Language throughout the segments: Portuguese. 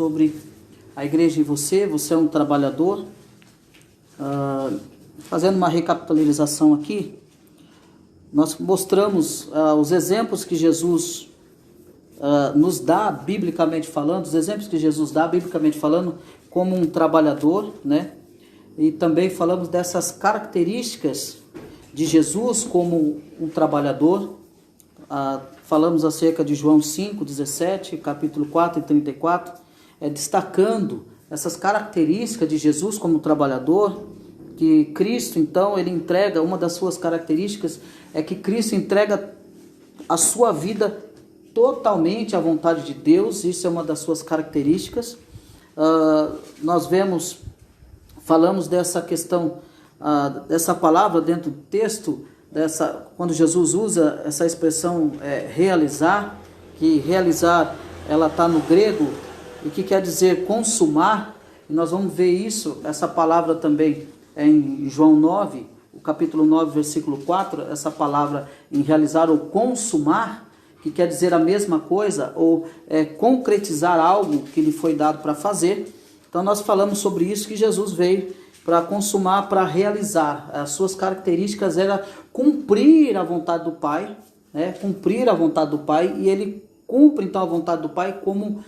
sobre a igreja e você é um trabalhador. Fazendo uma recapitulação aqui, nós mostramos os exemplos que Jesus nos dá, biblicamente falando, os exemplos que Jesus dá, biblicamente falando, como um trabalhador, né? E também falamos dessas características de Jesus como um trabalhador. Falamos acerca de João 5:17, capítulo 4 e 34, destacando essas características de Jesus como trabalhador, que Cristo, então, ele entrega, uma das suas características é que Cristo entrega a sua vida totalmente à vontade de Deus. Isso é uma das suas características. Nós falamos dessa questão, dessa palavra dentro do texto, quando Jesus usa essa expressão realizar, que realizar ela está no grego, e que quer dizer consumar, e nós vamos ver isso, essa palavra também em João 9, o capítulo 9, versículo 4, essa palavra em realizar ou consumar, que quer dizer a mesma coisa, ou concretizar algo que lhe foi dado para fazer. Então nós falamos sobre isso, que Jesus veio para consumar, para realizar. As suas características eram cumprir a vontade do Pai, né? Cumprir a vontade do Pai, e ele cumpre então a vontade do Pai como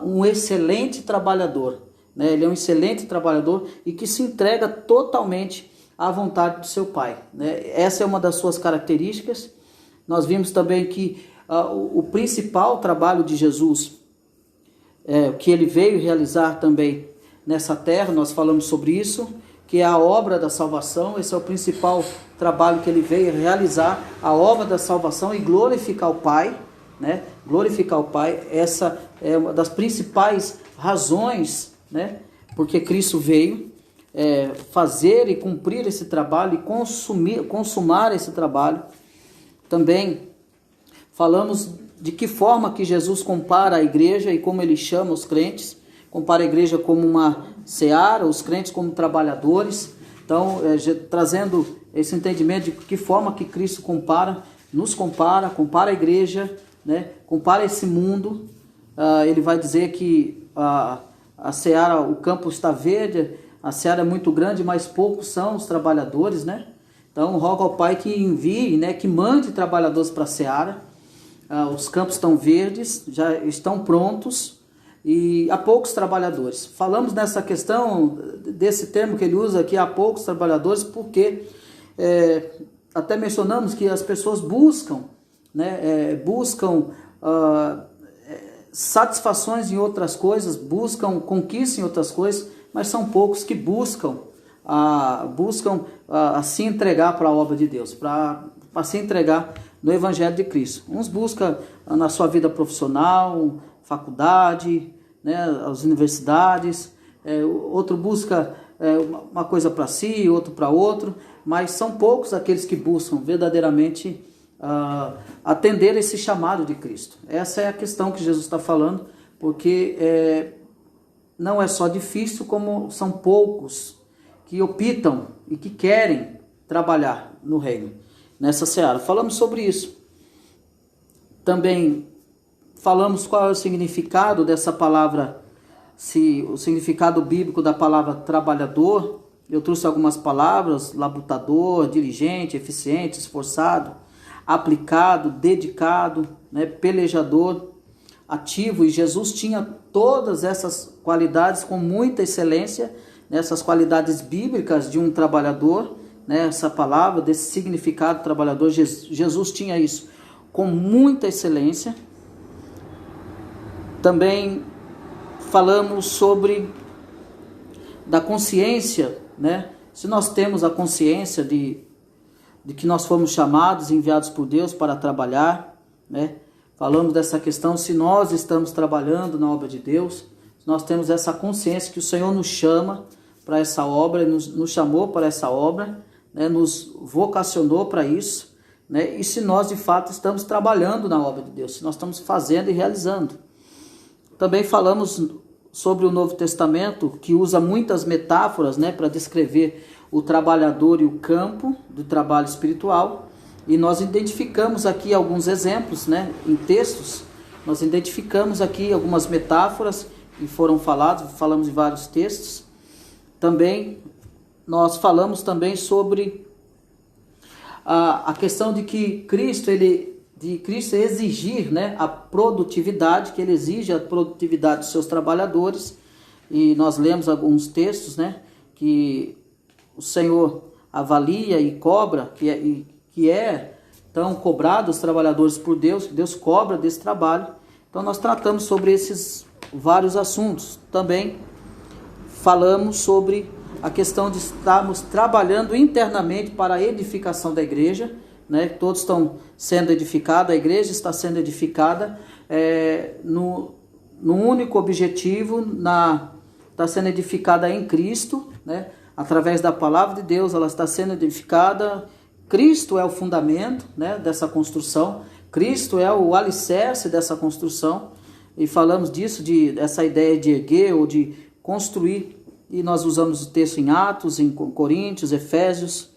um excelente trabalhador, né? Ele é um excelente trabalhador e que se entrega totalmente à vontade do seu Pai, né? Essa é uma das suas características. Nós vimos também que o principal trabalho de Jesus, que ele veio realizar também nessa terra, nós falamos sobre isso, que é a obra da salvação. Esse é o principal trabalho que ele veio realizar, a obra da salvação, e glorificar o Pai, né? Glorificar o Pai. Essa é uma das principais razões, né? Porque Cristo veio fazer e cumprir esse trabalho e consumar esse trabalho. Também falamos de que forma que Jesus compara a igreja e como ele chama os crentes. Compara a igreja como uma seara, os crentes como trabalhadores. Então, trazendo esse entendimento de que forma que Cristo compara a igreja, né? Compara esse mundo. Ele vai dizer que a seara, o campo está verde, a seara é muito grande, mas poucos são os trabalhadores, né? Então, roga ao Pai que envie, né? Que mande trabalhadores para a seara. Os campos estão verdes, já estão prontos, e há poucos trabalhadores. Falamos nessa questão, desse termo que ele usa aqui, há poucos trabalhadores, porque até mencionamos que as pessoas buscam, né, satisfações em outras coisas, buscam conquista em outras coisas, mas são poucos que buscam se entregar para a obra de Deus, para se entregar no Evangelho de Cristo. Uns buscam na sua vida profissional, faculdade, né, as universidades, outro busca uma coisa para si, outro para outro, mas são poucos aqueles que buscam verdadeiramente atender esse chamado de Cristo. Essa é a questão que Jesus está falando, porque não é só difícil, como são poucos que optam e que querem trabalhar no reino, nessa seara. Falamos sobre isso. Também falamos qual é o significado dessa palavra, o significado bíblico da palavra trabalhador. Eu trouxe algumas palavras: labutador, diligente, eficiente, esforçado, aplicado, dedicado, né, pelejador, ativo. E Jesus tinha todas essas qualidades com muita excelência, né, essas qualidades bíblicas de um trabalhador, né, essa palavra, desse significado trabalhador. Jesus tinha isso com muita excelência. Também falamos sobre da consciência, né? Se nós temos a consciência de que nós fomos chamados e enviados por Deus para trabalhar, né? Falamos dessa questão, se nós estamos trabalhando na obra de Deus, se nós temos essa consciência que o Senhor nos chama para essa obra, nos chamou para essa obra, né? Nos vocacionou para isso, né? E se nós de fato estamos trabalhando na obra de Deus, se nós estamos fazendo e realizando. Também falamos sobre o Novo Testamento, que usa muitas metáforas, né, para descrever o trabalhador e o campo do trabalho espiritual. E nós identificamos aqui alguns exemplos, né, em textos. Nós identificamos aqui algumas metáforas e foram falamos em vários textos. Também nós falamos também sobre a questão de que Cristo exigir, né, a produtividade, que ele exige a produtividade dos seus trabalhadores, e nós lemos alguns textos, né, que o Senhor avalia e cobra, que é tão cobrado os trabalhadores por Deus, que Deus cobra desse trabalho. Então nós tratamos sobre esses vários assuntos. Também falamos sobre a questão de estarmos trabalhando internamente para a edificação da igreja, né? Todos estão sendo edificados, a igreja está sendo edificada no único objetivo, está sendo edificada em Cristo, né? Através da palavra de Deus, ela está sendo edificada. Cristo é o fundamento, né, dessa construção, Cristo é o alicerce dessa construção, e falamos disso, dessa ideia de erguer ou de construir, e nós usamos o texto em Atos, em Coríntios, Efésios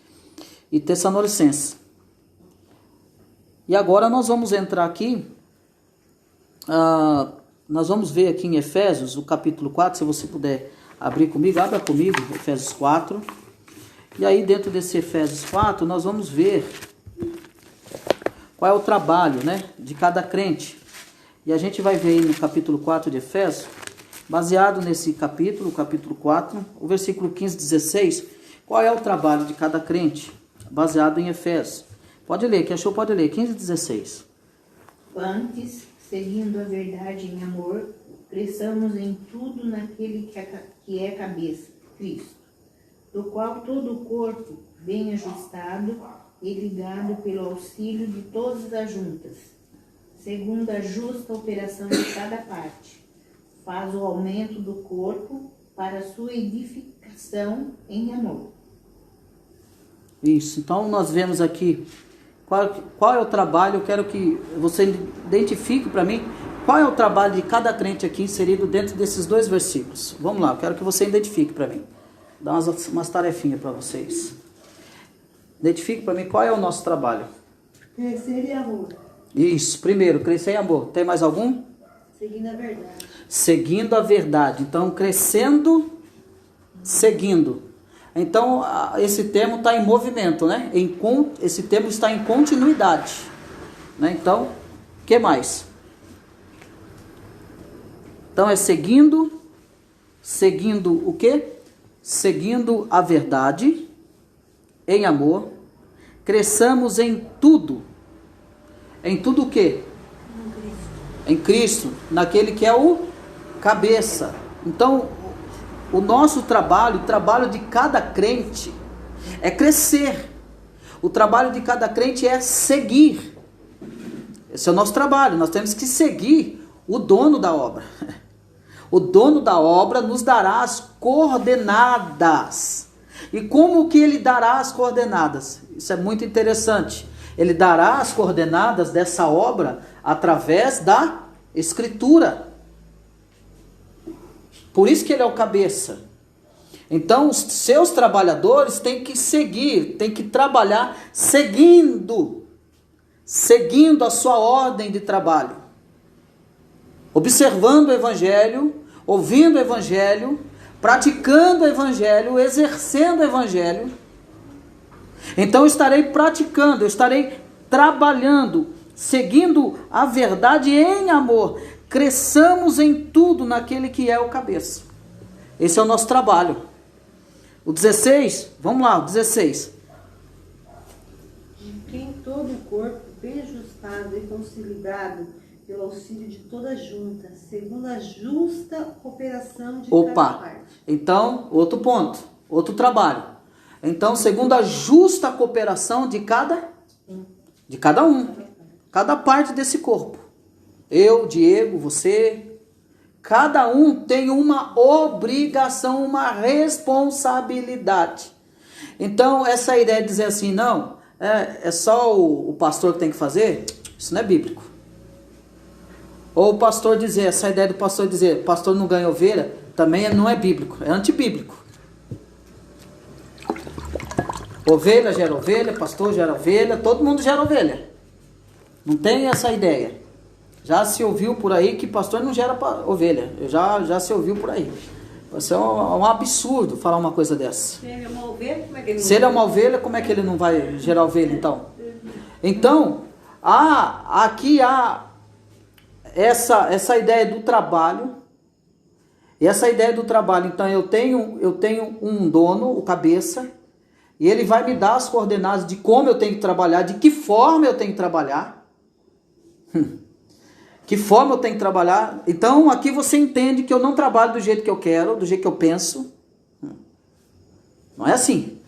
e Tessalonicenses. E agora nós vamos entrar aqui, nós vamos ver aqui em Efésios, o capítulo 4, se você puder abrir comigo, abra comigo, Efésios 4. E aí dentro desse Efésios 4, nós vamos ver qual é o trabalho, né, de cada crente. E a gente vai ver aí no capítulo 4 de Efésios, baseado nesse capítulo, capítulo 4, o versículo 15 e 16, qual é o trabalho de cada crente, baseado em Efésios. Pode ler, quem achou pode ler, 15 e 16. Antes, seguindo a verdade em amor, cresçamos em tudo naquele que é cabeça, Cristo, do qual todo o corpo, bem ajustado e ligado pelo auxílio de todas as juntas, segundo a justa operação de cada parte, faz o aumento do corpo para a sua edificação em amor. Isso, então nós vemos aqui qual é o trabalho. Eu quero que você identifique para mim qual é o trabalho de cada crente aqui inserido dentro desses dois versículos. Vamos lá, eu quero que você identifique para mim. Dá umas tarefinhas para vocês. Identifique para mim qual é o nosso trabalho. Crescer em amor. Isso, primeiro, crescer em amor. Tem mais algum? Seguindo a verdade. Seguindo a verdade. Então, crescendo, seguindo. Então, esse termo está em movimento, né? Esse termo está em continuidade, né? Então, o que mais? Então, é seguindo o quê? Seguindo a verdade, em amor, cresçamos em tudo. Em tudo o quê? Em Cristo, naquele que é o cabeça. Então, o nosso trabalho, o trabalho de cada crente é crescer. O trabalho de cada crente é seguir. Esse é o nosso trabalho. Nós temos que seguir o dono da obra. O dono da obra nos dará as coordenadas. E como que ele dará as coordenadas? Isso é muito interessante. Ele dará as coordenadas dessa obra através da Escritura. Por isso que ele é o cabeça. Então, os seus trabalhadores têm que seguir, têm que trabalhar seguindo a sua ordem de trabalho. Observando o Evangelho, ouvindo o Evangelho, praticando o Evangelho, exercendo o Evangelho. Então eu estarei praticando, eu estarei trabalhando, seguindo a verdade em amor. Cresçamos em tudo naquele que é o cabeça. Esse é o nosso trabalho. O 16, vamos lá, o 16. De quem todo o corpo, bem ajustado e conciliado pelo auxílio de todas juntas, segundo a justa cooperação de cada parte. Então, outro ponto, outro trabalho. Então, segundo a justa cooperação de cada um, cada parte desse corpo. Eu, Diego, você, cada um tem uma obrigação, uma responsabilidade. Então, essa ideia de dizer assim, não, é só o pastor que tem que fazer, isso não é bíblico. Ou o pastor dizer, essa ideia do pastor dizer, pastor não ganha ovelha, também não é bíblico, é antibíblico. Ovelha gera ovelha, pastor gera ovelha, todo mundo gera ovelha. Não tem essa ideia. Já se ouviu por aí que pastor não gera ovelha. Já se ouviu por aí. Isso é um absurdo falar uma coisa dessa. Se ele é uma ovelha, como é que ele não Se ele é uma ovelha, como é que ele não vai gerar ovelha, então? Então, aqui há essa ideia do trabalho. E essa ideia do trabalho, então, eu tenho um dono, o cabeça, e ele vai me dar as coordenadas de como eu tenho que trabalhar, de que forma eu tenho que trabalhar. Que forma eu tenho que trabalhar. Então, aqui você entende que eu não trabalho do jeito que eu quero, do jeito que eu penso. Não é assim.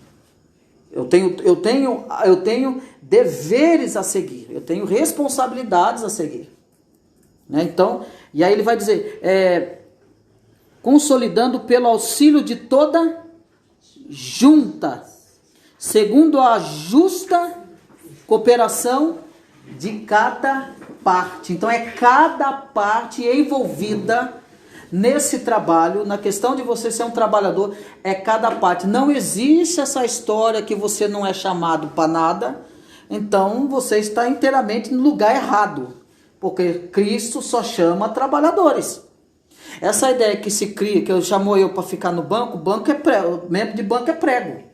Eu tenho deveres a seguir. Eu tenho responsabilidades a seguir. Né? Então, e aí ele vai dizer, consolidando pelo auxílio de toda junta, segundo a justa cooperação de cada parte. Então é cada parte envolvida nesse trabalho, na questão de você ser um trabalhador, é cada parte. Não existe essa história que você não é chamado para nada, então você está inteiramente no lugar errado, porque Cristo só chama trabalhadores. Essa ideia que se cria, que chamou eu para ficar no banco, banco é prego, membro de banco é prego.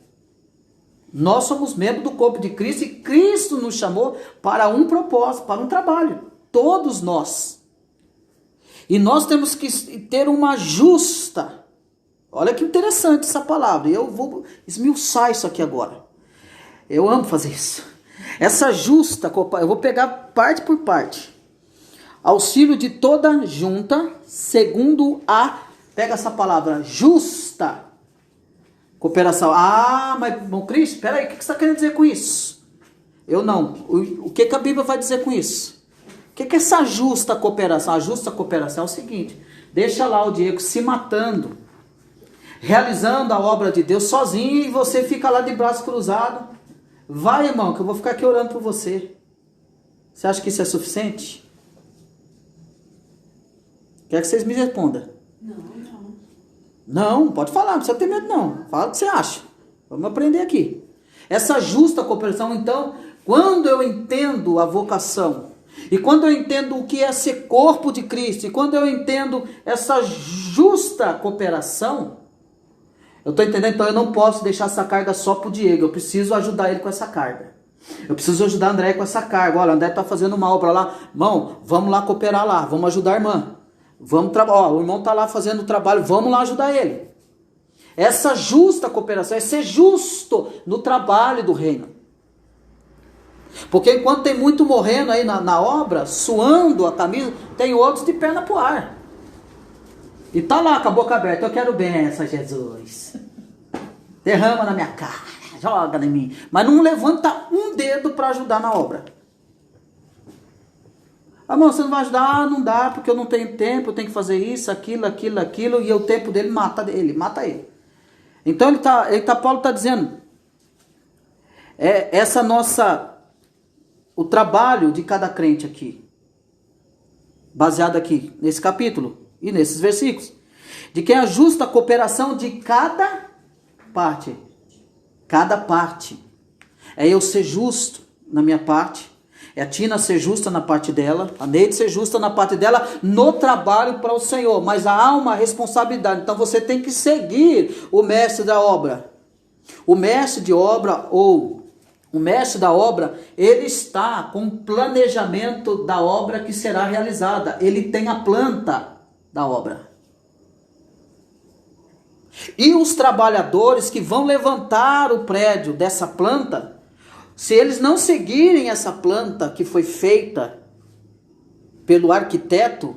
Nós somos membros do corpo de Cristo e Cristo nos chamou para um propósito, para um trabalho. Todos nós. E nós temos que ter uma justa. Olha que interessante essa palavra. Eu vou esmiuçar isso aqui agora. Eu amo fazer isso. Essa justa, eu vou pegar parte por parte. Auxílio de toda junta, segundo pega essa palavra, justa cooperação. Mas, bom, Cristo, espera aí, o que você está querendo dizer com isso? Eu não. O que a Bíblia vai dizer com isso? O que é essa justa cooperação? A justa cooperação é o seguinte, deixa lá o Diego se matando, realizando a obra de Deus sozinho e você fica lá de braço cruzado. Vai, irmão, que eu vou ficar aqui orando por você. Você acha que isso é suficiente? Quer que vocês me respondam? Não, pode falar, não precisa ter medo não. Fala o que você acha. Vamos aprender aqui. Essa justa cooperação, então, quando eu entendo a vocação, e quando eu entendo o que é ser corpo de Cristo, e quando eu entendo essa justa cooperação, eu estou entendendo, então eu não posso deixar essa carga só para o Diego, eu preciso ajudar ele com essa carga. Eu preciso ajudar a André com essa carga. Olha, o André está fazendo uma obra lá. Irmão, vamos lá cooperar lá, vamos ajudar a irmã. O irmão está lá fazendo o trabalho, vamos lá ajudar ele. Essa justa cooperação é ser justo no trabalho do reino. Porque enquanto tem muito morrendo aí na obra, suando a camisa, tem outros de perna pro ar. E tá lá com a boca aberta, eu quero benção, Jesus. Derrama na minha cara, joga em mim. Mas não levanta um dedo para ajudar na obra. Irmão, você não vai ajudar? Não dá, porque eu não tenho tempo, eu tenho que fazer isso, aquilo, e o tempo dele mata ele. Então Paulo está dizendo, o trabalho de cada crente aqui, baseado aqui nesse capítulo e nesses versículos, de que é a justa cooperação de cada parte. Cada parte. É eu ser justo na minha parte, é a Tina ser justa na parte dela, a Neide ser justa na parte dela, no trabalho para o Senhor. Mas há uma responsabilidade, então você tem que seguir o mestre da obra. O mestre de obra ou o mestre da obra, ele está com o planejamento da obra que será realizada. Ele tem a planta da obra. E os trabalhadores que vão levantar o prédio dessa planta, se eles não seguirem essa planta que foi feita pelo arquiteto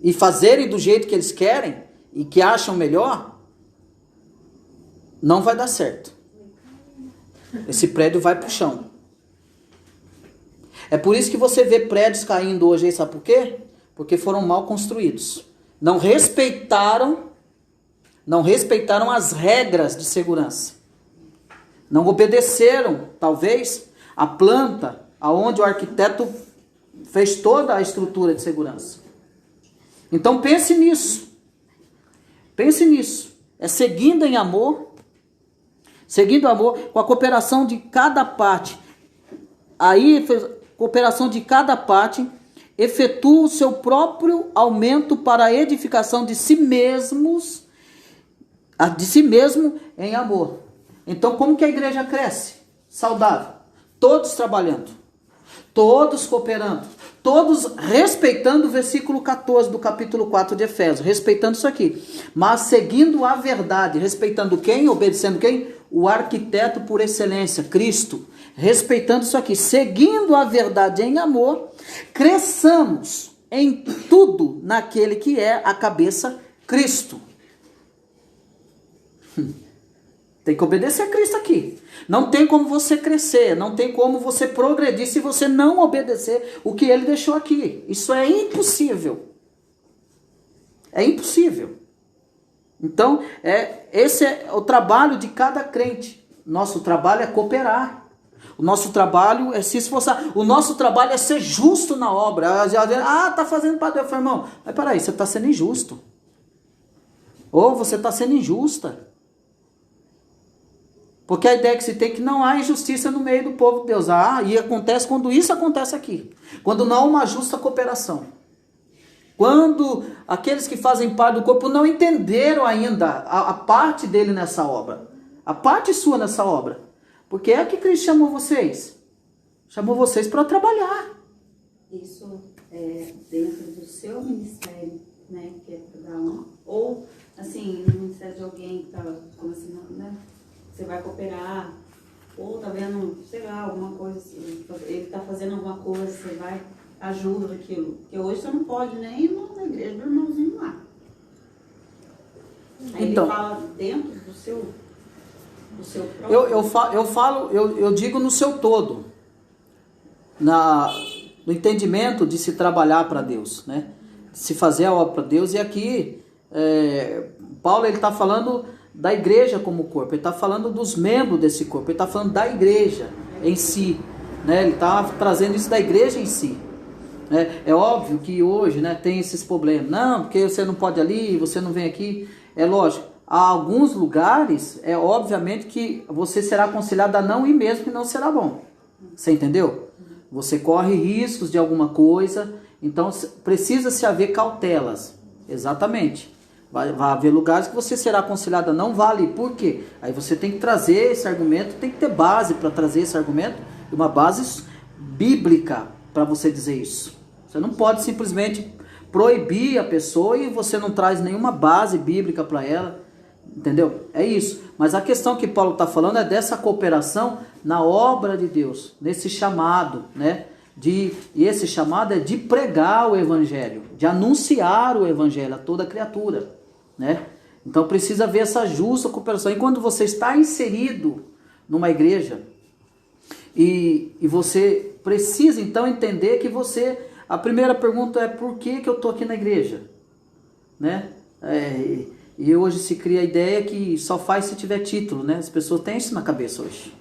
e fazerem do jeito que eles querem e que acham melhor, não vai dar certo. Esse prédio vai pro chão. É por isso que você vê prédios caindo hoje, sabe por quê? Porque foram mal construídos. Não respeitaram as regras de segurança. Não obedeceram, talvez, a planta aonde o arquiteto fez toda a estrutura de segurança. Então pense nisso. Pense nisso. É seguindo em amor, com a cooperação de cada parte. Aí, cooperação de cada parte, efetua o seu próprio aumento para a edificação de si mesmo em amor. Então, como que a igreja cresce? Saudável. Todos trabalhando, todos cooperando, todos respeitando o versículo 14 do capítulo 4 de Efésios, respeitando isso aqui, mas seguindo a verdade, respeitando quem? Obedecendo quem? O arquiteto por excelência, Cristo, respeitando isso aqui, seguindo a verdade em amor, cresçamos em tudo naquele que é a cabeça, Cristo. Tem que obedecer a Cristo aqui. Não tem como você crescer, não tem como você progredir se você não obedecer o que ele deixou aqui. Isso é impossível. É impossível. Então, esse é o trabalho de cada crente. Nosso trabalho é cooperar. O nosso trabalho é se esforçar. O nosso trabalho é ser justo na obra. Tá fazendo para Deus, irmão. Mas peraí, você está sendo injusto. Ou você está sendo injusta. Porque a ideia que se tem é que não há injustiça no meio do povo de Deus. E acontece quando isso acontece aqui. Quando não há uma justa cooperação. Quando aqueles que fazem parte do corpo não entenderam ainda a parte dele nessa obra. A parte sua nessa obra. Porque é que Cristo chamou vocês. Chamou vocês para trabalhar. Isso é dentro do seu ministério, né? Que é cada um. Ou, assim, no ministério de alguém que está, como assim, né? Você vai cooperar, ou tá vendo, sei lá, alguma coisa, ele tá fazendo alguma coisa, você vai, ajuda naquilo. Porque hoje você não pode nem ir na igreja do irmãozinho lá. Aí então, ele fala dentro do seu próprio... Eu digo no seu todo. No entendimento de se trabalhar para Deus, né? De se fazer a obra para Deus. E aqui, Paulo, ele está falando da igreja como corpo, ele está falando dos membros desse corpo, ele está falando da igreja em si, né? Ele está trazendo isso da igreja em si. É óbvio que hoje, né, tem esses problemas, não, porque você não pode ali, você não vem aqui, é lógico, há alguns lugares, obviamente que você será aconselhado a não ir mesmo, que não será bom, você entendeu? Você corre riscos de alguma coisa, então precisa se haver cautelas, exatamente. Vai haver lugares que você será aconselhado a não vá ali. Por quê? Aí você tem que trazer esse argumento, tem que ter base para trazer esse argumento, uma base bíblica para você dizer isso. Você não pode simplesmente proibir a pessoa e você não traz nenhuma base bíblica para ela. Entendeu? É isso. Mas a questão que Paulo está falando é dessa cooperação na obra de Deus, nesse chamado, né? E esse chamado é de pregar o evangelho, de anunciar o evangelho a toda criatura. Né? Então precisa haver essa justa cooperação. E quando você está inserido numa igreja e você precisa então entender que a primeira pergunta é: por que eu estou aqui na igreja? Né? E hoje se cria a ideia que só faz se tiver título, né? As pessoas têm isso na cabeça hoje,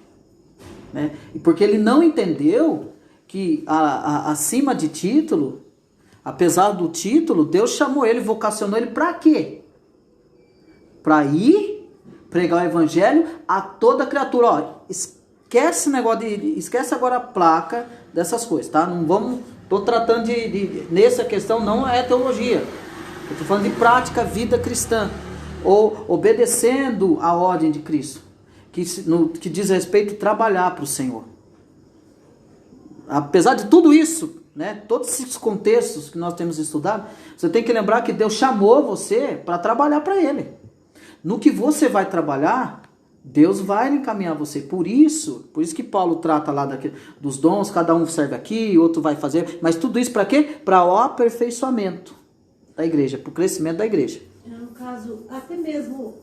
né? E porque ele não entendeu que acima de título, apesar do título, Deus chamou ele, vocacionou ele para quê? Para ir pregar o evangelho a toda criatura. Ó, esquece esse negócio esquece agora a placa dessas coisas, tá? Não vamos, tô tratando nessa questão não é teologia. Eu tô falando de prática, vida cristã, ou obedecendo a ordem de Cristo, que diz respeito a trabalhar para o Senhor. Apesar de tudo isso, né, todos esses contextos que nós temos estudado, você tem que lembrar que Deus chamou você para trabalhar para Ele. No que você vai trabalhar, Deus vai encaminhar você. Por isso que Paulo trata lá dos dons, cada um serve aqui, outro vai fazer. Mas tudo isso para quê? Para o aperfeiçoamento da igreja, para o crescimento da igreja. No caso, até mesmo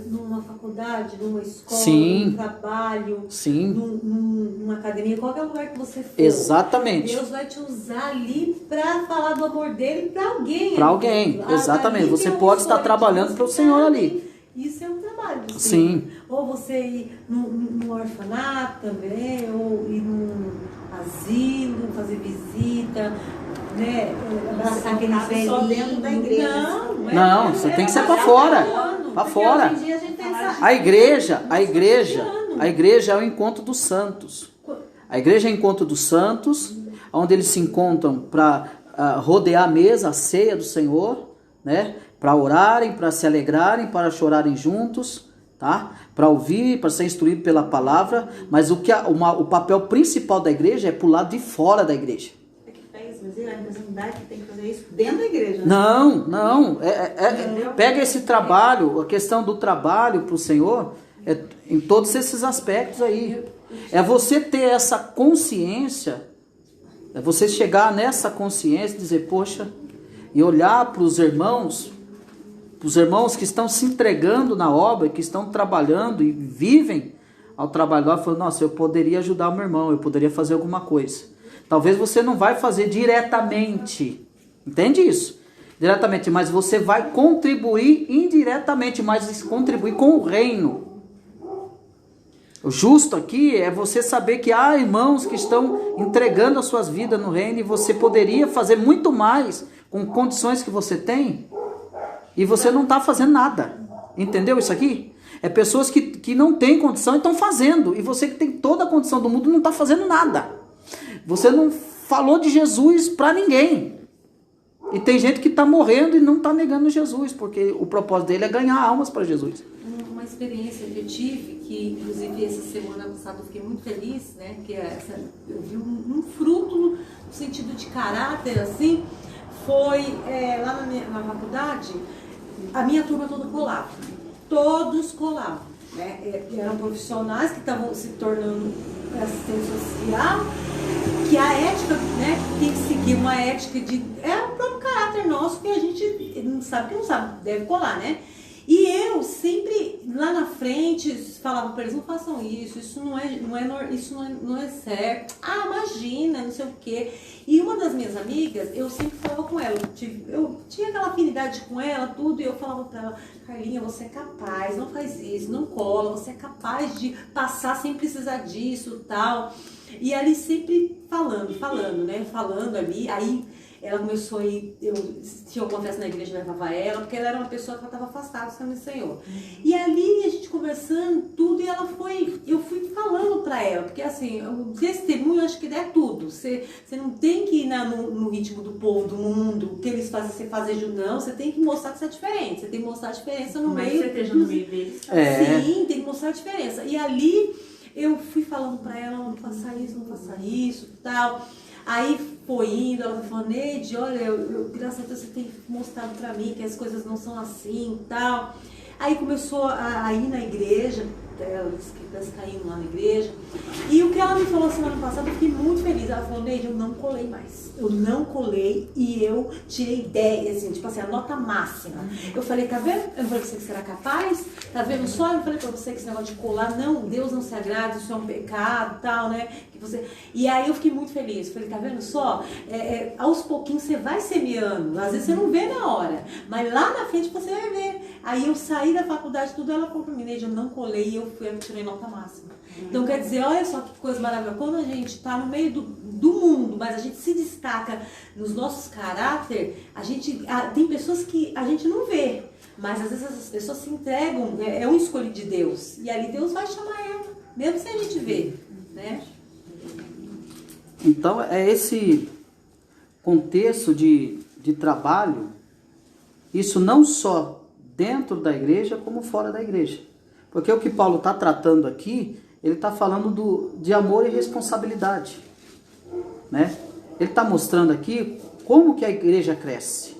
numa faculdade, numa escola, sim, num trabalho, sim, numa academia, qualquer lugar que você for. Exatamente. Deus vai te usar ali para falar do amor dele para alguém. Para alguém, exatamente. Você pode estar trabalhando para o Senhor ali. Isso é um trabalho. Sim. Ou você ir num orfanato também, ou ir num asilo, fazer visita, né? Abraçar aquele velhinho. Só dentro da igreja. Não, você tem que ser para fora. Para fora. Hoje em dia a gente tem essa... A igreja é o encontro dos santos. A igreja é o encontro dos santos, onde eles se encontram para rodear a mesa, a ceia do Senhor, né? Para orarem, para se alegrarem, para chorarem juntos, tá? Para ouvir, para ser instruído pela palavra, mas o papel principal da igreja é pro lado de fora da igreja. É que faz, mas a representatividade tem que fazer isso dentro da igreja, né? Não. Pega esse trabalho, a questão do trabalho para o Senhor, em todos esses aspectos aí. É você ter essa consciência, é você chegar nessa consciência e dizer, poxa, e olhar para os irmãos que estão se entregando na obra, que estão trabalhando e vivem ao trabalhar, falando, nossa, eu poderia ajudar o meu irmão, eu poderia fazer alguma coisa. Talvez você não vai fazer diretamente, entende isso? Diretamente, mas você vai contribuir indiretamente, mas contribuir com o reino. O justo aqui é você saber que há irmãos que estão entregando as suas vidas no reino e você poderia fazer muito mais com condições que você tem e você não está fazendo nada. Entendeu isso aqui? É pessoas que não têm condição e estão fazendo. E você que tem toda a condição do mundo não está fazendo nada. Você não falou de Jesus para ninguém. E tem gente que está morrendo e não está negando Jesus, porque o propósito dele é ganhar almas para Jesus. Uma experiência que eu tive, que inclusive essa semana passada eu fiquei muito feliz, né? Que eu vi um fruto no sentido de caráter, assim, foi lá na faculdade, a minha turma toda colava. Todos colavam, né? Eram profissionais que estavam se tornando assistente social, que a ética, né, tem que seguir uma ética o próprio caráter nosso, que a gente não sabe, deve colar, né? E eu sempre, lá na frente, falava para eles, não façam isso, isso não é certo. Ah, imagina, não sei o quê. E uma das minhas amigas, eu sempre falava com ela, eu tinha aquela afinidade com ela, tudo, e eu falava para ela, Carlinha, você é capaz, não faz isso, não cola, você é capaz de passar sem precisar disso, tal. E ali sempre falando, né, falando ali, aí ela começou a ir, se eu acontece na igreja, eu levava ela, porque ela era uma pessoa que estava afastada do caminho do Senhor. E ali, a gente conversando, tudo, e eu fui falando para ela, porque assim, o testemunho, eu acho que é tudo. Você não tem que ir no ritmo do povo, do mundo, o que eles fazem, você fazer não, você tem que mostrar que você é diferente, você tem que mostrar a diferença no meio. Você esteja no meio deles. Sim, tem que mostrar a diferença. E ali, eu fui falando para ela, não faça isso, tal. Aí foi indo, ela falou, Neide, olha, graças a Deus você tem mostrado pra mim que as coisas não são assim e tal. Aí começou a ir na igreja, elas está indo lá na igreja. E o que ela me falou semana passada, eu fiquei muito feliz. Ela falou, Neide, eu não colei mais. Eu não colei e eu tirei 10, assim, tipo assim, a nota máxima. Eu falei, tá vendo? Eu falei pra você que será capaz? Tá vendo só? Eu falei pra você que esse negócio de colar, não, Deus não se agrada, isso é um pecado e tal, né? E aí eu fiquei muito feliz. Falei, tá vendo só? Aos pouquinhos você vai semeando. Às vezes você não vê na hora, mas lá na frente você vai ver. Aí eu saí da faculdade, tudo, ela falou pra mim, Neide, eu não colei e eu tirei nota máxima. Então quer dizer, olha só que coisa maravilhosa. Quando a gente tá no meio do mundo, mas a gente se destaca nos nossos caráter, tem pessoas que a gente não vê. Mas às vezes essas pessoas se entregam, é um escolhido de Deus. E ali Deus vai chamar ela, mesmo sem a gente ver, né? Então, é esse contexto de trabalho, isso não só dentro da igreja, como fora da igreja. Porque o que Paulo está tratando aqui, ele está falando de amor e responsabilidade, né? Ele está mostrando aqui como que a igreja cresce,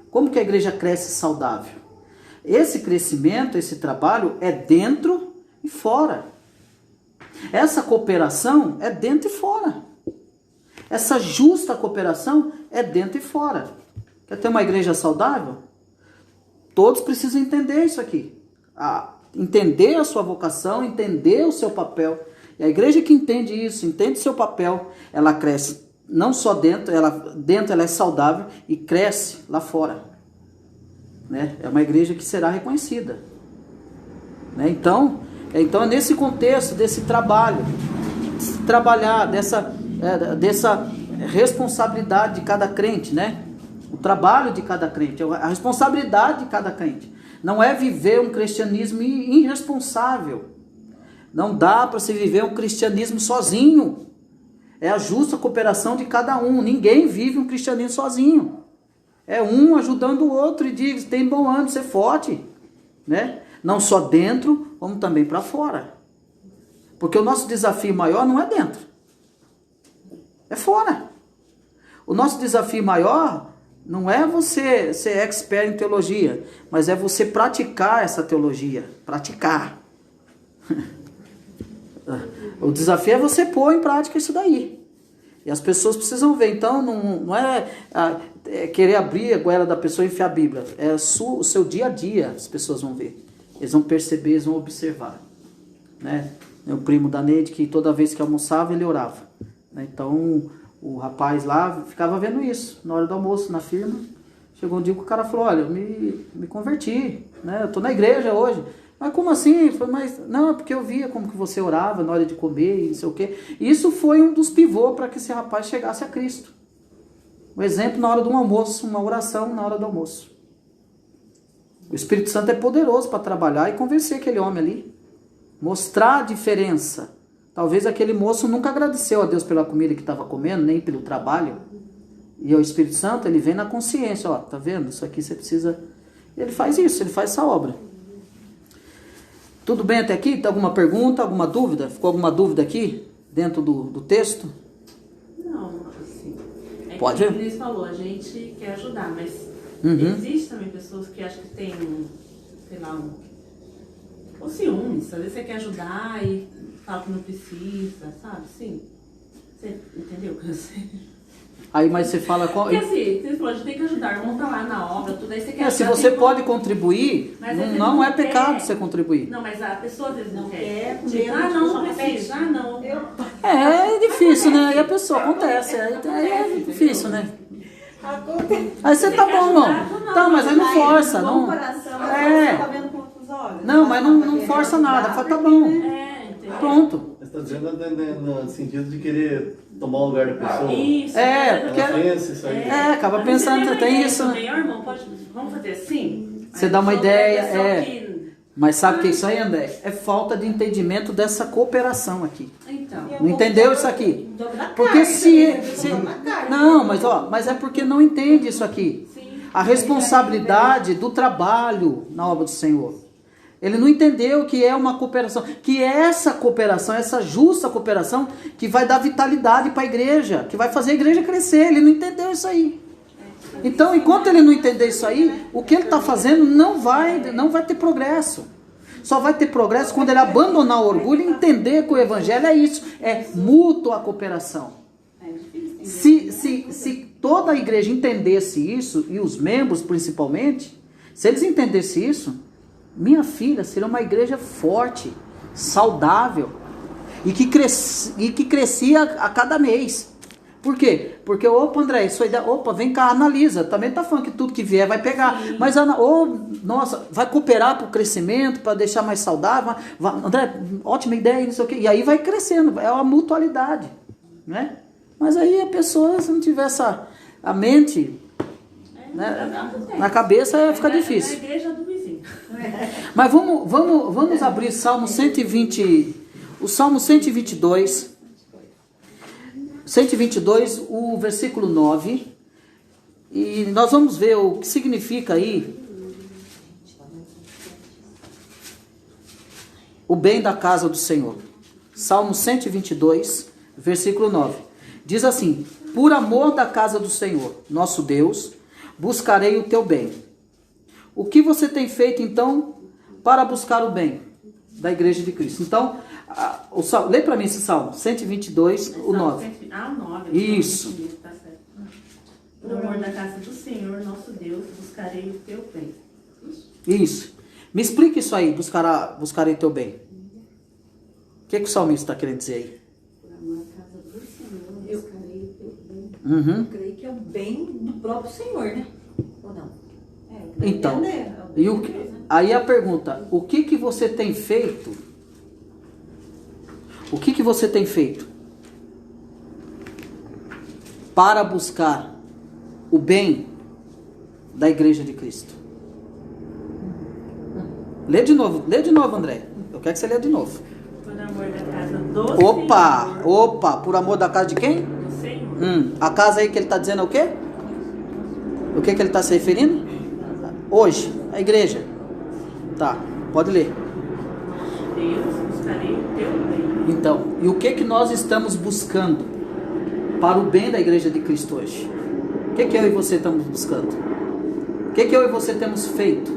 como que a igreja cresce saudável. Esse crescimento, esse trabalho é dentro e fora. Essa cooperação é dentro e fora. Essa justa cooperação é dentro e fora. Quer ter uma igreja saudável? Todos precisam entender isso aqui. Entender a sua vocação, entender o seu papel. E a igreja que entende isso, entende o seu papel, ela cresce não só dentro ela é saudável e cresce lá fora. Né? É uma igreja que será reconhecida. Né? Então é nesse contexto desse trabalho, de trabalhar dessa responsabilidade de cada crente, né? O trabalho de cada crente, a responsabilidade de cada crente. Não é viver um cristianismo irresponsável. Não dá para se viver um cristianismo sozinho. É a justa cooperação de cada um. Ninguém vive um cristianismo sozinho. É um ajudando o outro e diz, tem bom ânimo, ser forte, né? Não só dentro, como também para fora. Porque o nosso desafio maior não é dentro, é fora. O nosso desafio maior não é você ser expert em teologia, mas é você praticar essa teologia, praticar. O desafio é você pôr em prática isso daí. E as pessoas precisam ver. Então, não é querer abrir a goela da pessoa e enfiar a Bíblia. É o seu dia a dia, as pessoas vão ver. Eles vão perceber, eles vão observar. Né? O primo da Neide, que toda vez que almoçava, ele orava. Né? Então, o rapaz lá ficava vendo isso. Na hora do almoço, na firma. Chegou um dia que o cara falou, olha, eu me converti. Né? Eu estou na igreja hoje. Mas como assim? Mas, não, é porque eu via como que você orava na hora de comer e não sei o quê. Isso foi um dos pivôs para que esse rapaz chegasse a Cristo. Um exemplo na hora do almoço, uma oração na hora do almoço. O Espírito Santo é poderoso para trabalhar e convencer aquele homem ali. Mostrar a diferença. Talvez aquele moço nunca agradeceu a Deus pela comida que estava comendo, nem pelo trabalho. E o Espírito Santo, ele vem na consciência. Ó, tá vendo? Isso aqui você precisa... Ele faz isso, ele faz essa obra. Tudo bem até aqui? Tem alguma pergunta, alguma dúvida? Ficou alguma dúvida aqui, dentro do texto? Não, assim, Pode? Que o Vinícius falou, a gente quer ajudar, mas existe também pessoas que acham que tem, sei lá, ou ciúmes. Às vezes você quer ajudar e fala que não precisa, sabe? Sim. Você entendeu o que eu sei? Aí, mas você fala... Porque assim, você falou, a gente tem que ajudar, o irmão tá lá na obra, tudo aí você quer se ajudar, você tem pode contribuir, Mas não é quer. pecado você contribuir. Não, mas a pessoa às vezes não quer. quer, Tipo, não precisa, não. É difícil, né? E a pessoa acontece. É difícil, né? Aí você tá bom, irmão. Tá, mas aí não força. Não, não, mas não força nada. Fala, tá bom. Entendeu? Pronto. Você está dizendo no sentido de querer tomar o lugar da pessoa. Isso. Porque... Ela pensa isso aí. acaba pensando, tem isso, né? Irmão, vamos fazer assim? Você dá uma ideia, Mas sabe o que é isso aí, André? É falta de entendimento dessa cooperação aqui. Então. Não entendeu isso aqui? Porque não, mas é porque não entende isso aqui. A responsabilidade do trabalho na obra do Senhor. Ele não entendeu que é uma cooperação, que é essa cooperação, essa justa cooperação que vai dar vitalidade para a igreja, que vai fazer a igreja crescer. Ele não entendeu isso aí. Então, enquanto ele não entender isso aí, o que ele está fazendo não vai ter progresso. Só vai ter progresso quando ele abandonar o orgulho e entender que o evangelho é isso, é mútua cooperação. Se toda a igreja entendesse isso, e os membros principalmente, se eles entendessem isso, minha filha, seria uma igreja forte, saudável e que crescia a cada mês. Por quê? Porque, André, isso aí, vem cá, analisa. Também tá falando que tudo que vier vai pegar. Sim. Mas, nossa, vai cooperar para o crescimento, para deixar mais saudável. André, ótima ideia, não sei o quê. E aí vai crescendo, é uma mutualidade, né? Mas aí a pessoa, se não tiver a mente na cabeça, fica difícil. É a igreja do vizinho. Mas vamos abrir Salmo 120, o Salmo 122, o versículo 9, e nós vamos ver o que significa aí o bem da casa do Senhor. Salmo 122, versículo 9, diz assim: por amor da casa do Senhor, nosso Deus, buscarei o teu bem. O que você tem feito, então, para buscar o bem da igreja de Cristo? Então, lê para mim esse Salmo 122, o 9. O 9. Isso. Tá certo. No amor da casa do Senhor, nosso Deus, buscarei o teu bem. Isso. Me explica isso aí, buscarei o teu bem. O que o salmista está querendo dizer aí? Por amor da casa do Senhor, buscarei o teu bem. Eu creio que é o bem do próprio Senhor, né? Ou não? Então, aí a pergunta, o que você tem feito? O que você tem feito para buscar o bem da igreja de Cristo? Lê de novo, André. Eu quero que você lê de novo. Por amor da casa Do Opa, Senhor. opa, por amor da casa de quem? Do Senhor. A casa aí que ele está dizendo é o quê? O que ele está se referindo? Hoje, a igreja. Tá, pode ler. Deus, buscarei o teu bem. Então, e o que nós estamos buscando para o bem da igreja de Cristo hoje? O que eu e você estamos buscando? O que eu e você temos feito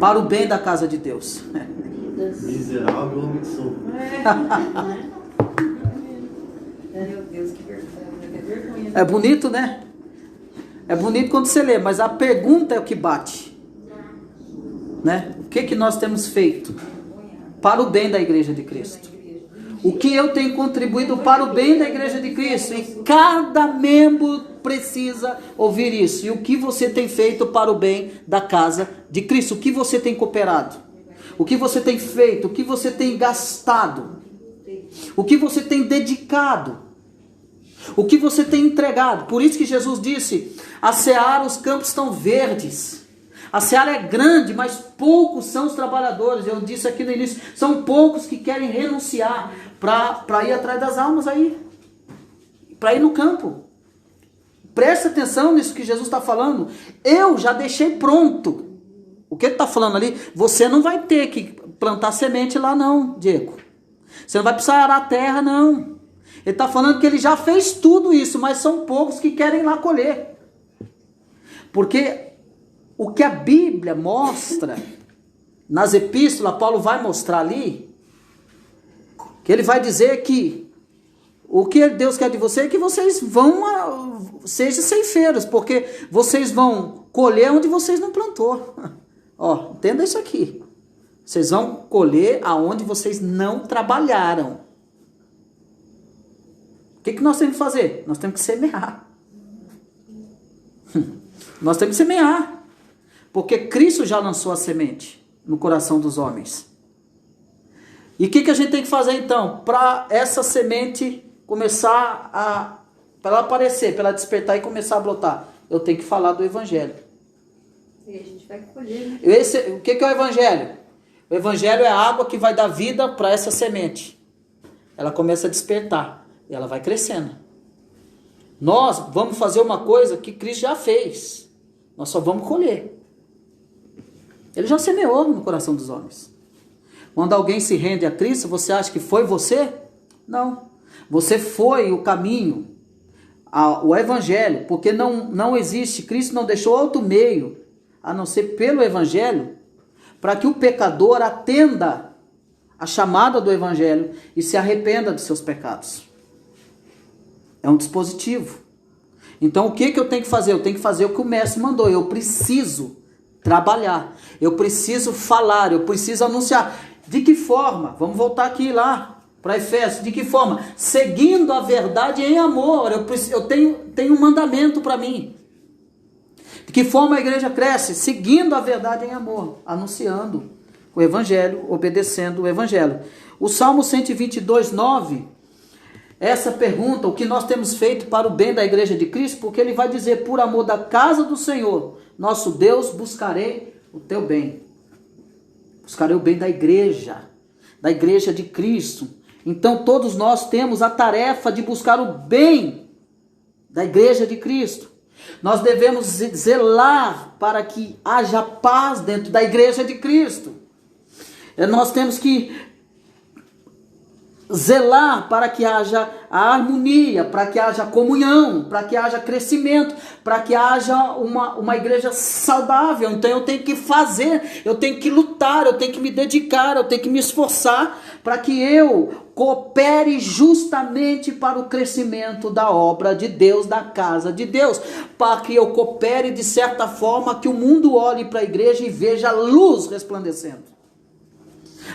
para o bem da casa de Deus? Miserável homem que sou. Meu Deus, que vergonha. É bonito, né? É bonito quando você lê, mas a pergunta é o que bate. Né? O que nós temos feito para o bem da igreja de Cristo? O que eu tenho contribuído para o bem da igreja de Cristo? E cada membro precisa ouvir isso. E o que você tem feito para o bem da casa de Cristo? O que você tem cooperado? O que você tem feito? O que você tem gastado? O que você tem dedicado? O que você tem entregado? Por isso que Jesus disse: a seara, os campos estão verdes. A seara é grande, mas poucos são os trabalhadores. Eu disse aqui no início, são poucos que querem renunciar para ir atrás das almas aí. Para ir no campo. Presta atenção nisso que Jesus está falando. Eu já deixei pronto. O que ele está falando ali? Você não vai ter que plantar semente lá não, Diego. Você não vai precisar arar a terra não. Ele está falando que ele já fez tudo isso, mas são poucos que querem ir lá colher. Porque o que a Bíblia mostra, nas epístolas, Paulo vai mostrar ali, que ele vai dizer que o que Deus quer de você é que vocês vão, sejam ceifeiros, porque vocês vão colher onde vocês não plantou. Ó, entenda isso aqui. Vocês vão colher aonde vocês não trabalharam. O que nós temos que fazer? Nós temos que semear. Nós temos que semear. Porque Cristo já lançou a semente no coração dos homens. E o que a gente tem que fazer então? Para essa semente começar para ela aparecer, para ela despertar e começar a brotar. Eu tenho que falar do Evangelho. E a gente vai colher, né? O que é o Evangelho? O Evangelho é a água que vai dar vida para essa semente. Ela começa a despertar e ela vai crescendo. Nós vamos fazer uma coisa que Cristo já fez. Nós só vamos colher. Ele já semeou no coração dos homens. Quando alguém se rende a Cristo, você acha que foi você? Não. Você foi o caminho, o Evangelho, porque não existe, Cristo não deixou outro meio, a não ser pelo Evangelho, para que o pecador atenda a chamada do Evangelho e se arrependa dos seus pecados. É um dispositivo. Então o que eu tenho que fazer? Eu tenho que fazer o que o mestre mandou. Eu preciso trabalhar, eu preciso falar, eu preciso anunciar. De que forma? Vamos voltar aqui lá para Efésios. De que forma? Seguindo a verdade em amor. Eu tenho um mandamento para mim. De que forma a igreja cresce? Seguindo a verdade em amor, anunciando o Evangelho, obedecendo o Evangelho. O Salmo 122, 9, essa pergunta, o que nós temos feito para o bem da igreja de Cristo, porque ele vai dizer: por amor da casa do Senhor, nosso Deus, buscarei o teu bem. Buscarei o bem da igreja de Cristo. Então todos nós temos a tarefa de buscar o bem da igreja de Cristo. Nós devemos zelar para que haja paz dentro da igreja de Cristo. Nós temos que zelar para que haja a harmonia, para que haja comunhão, para que haja crescimento, para que haja uma igreja saudável. Então eu tenho que fazer, eu tenho que lutar, eu tenho que me dedicar, eu tenho que me esforçar para que eu coopere justamente para o crescimento da obra de Deus, da casa de Deus, para que eu coopere de certa forma que o mundo olhe para a igreja e veja a luz resplandecendo.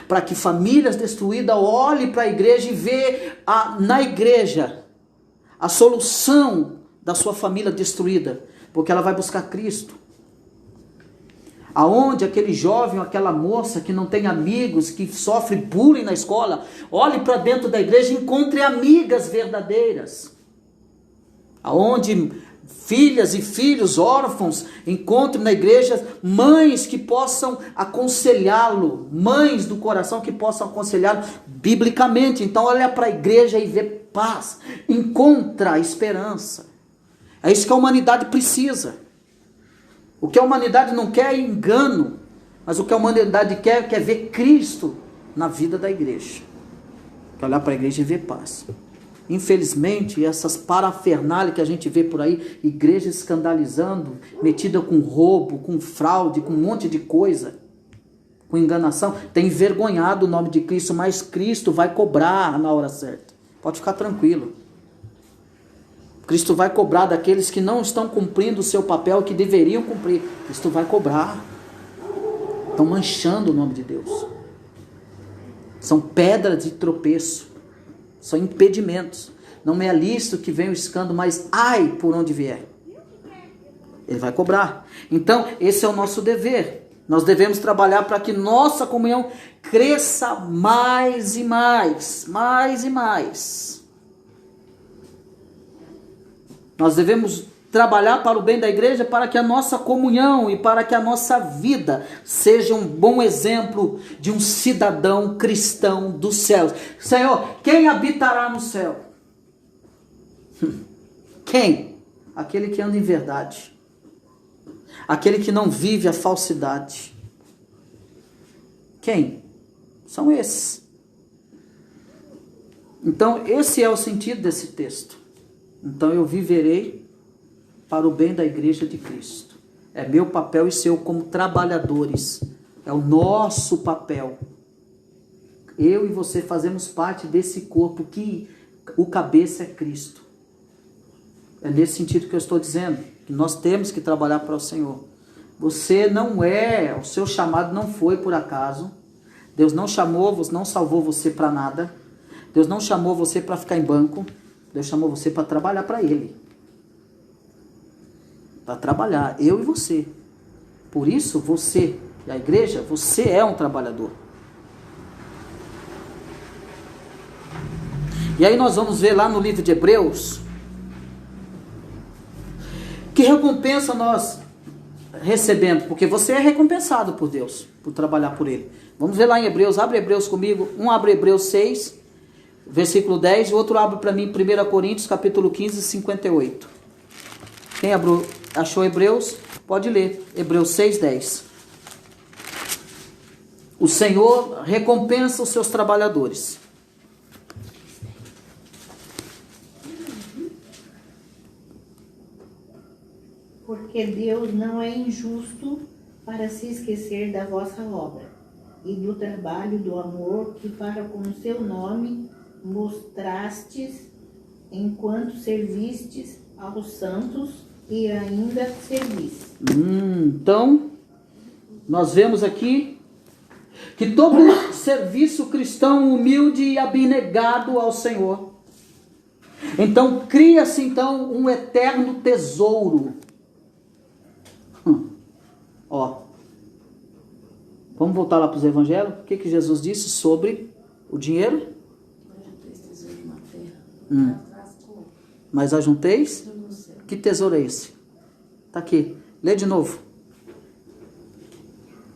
Para que famílias destruídas olhem para a igreja e vejam na igreja a solução da sua família destruída, porque ela vai buscar Cristo. Aonde aquele jovem, aquela moça que não tem amigos, que sofre bullying na escola, olhe para dentro da igreja e encontre amigas verdadeiras. Aonde filhas e filhos órfãos, encontre na igreja mães que possam aconselhá-lo, mães do coração que possam aconselhá-lo biblicamente. Então olha para a igreja e vê paz, encontra esperança. É isso que a humanidade precisa. O que a humanidade não quer é engano, mas o que a humanidade quer é ver Cristo na vida da igreja. Quer olhar para a igreja e ver paz. Infelizmente, essas parafernálias que a gente vê por aí, igreja escandalizando, metida com roubo, com fraude, com um monte de coisa, com enganação, tem envergonhado o nome de Cristo, mas Cristo vai cobrar na hora certa. Pode ficar tranquilo. Cristo vai cobrar daqueles que não estão cumprindo o seu papel que deveriam cumprir. Cristo vai cobrar. Estão manchando o nome de Deus. São pedras de tropeço. São impedimentos. Não é lícito que venha o escândalo, mas ai por onde vier. Ele vai cobrar. Então, esse é o nosso dever. Nós devemos trabalhar para que nossa comunhão cresça mais e mais. Mais e mais. Nós devemos trabalhar para o bem da igreja, para que a nossa comunhão e para que a nossa vida seja um bom exemplo de um cidadão cristão dos céus. Senhor, quem habitará no céu? Quem? Aquele que anda em verdade. Aquele que não vive a falsidade. Quem? São esses. Então, esse é o sentido desse texto. Então eu viverei para o bem da igreja de Cristo. É meu papel e seu como trabalhadores. É o nosso papel. Eu e você fazemos parte desse corpo que o cabeça é Cristo. É nesse sentido que eu estou dizendo. Que nós temos que trabalhar para o Senhor. Você não é, o seu chamado não foi por acaso. Deus não chamou, não salvou você para nada. Deus não chamou você para ficar em banco. Deus chamou você para trabalhar para Ele. Para trabalhar, eu e você. Por isso, você e a igreja, você é um trabalhador. E aí nós vamos ver lá no livro de Hebreus, que recompensa nós recebemos, porque você é recompensado por Deus, por trabalhar por Ele. Vamos ver lá em Hebreus, abre Hebreus comigo, um abre Hebreus 6, versículo 10, o outro abre para mim 1 Coríntios, capítulo 15, 58. Quem achou Hebreus, pode ler. Hebreus 6, 10. O Senhor recompensa os seus trabalhadores. Porque Deus não é injusto para se esquecer da vossa obra e do trabalho do amor que para com o seu nome mostrastes enquanto servistes aos santos e ainda servis. Então, nós vemos aqui que todo serviço cristão humilde e abnegado ao Senhor. Então, cria-se então um eterno tesouro. Vamos voltar lá para os evangelhos? O que Jesus disse sobre o dinheiro? Mas ajunteis? Que tesouro é esse? Está aqui. Lê de novo.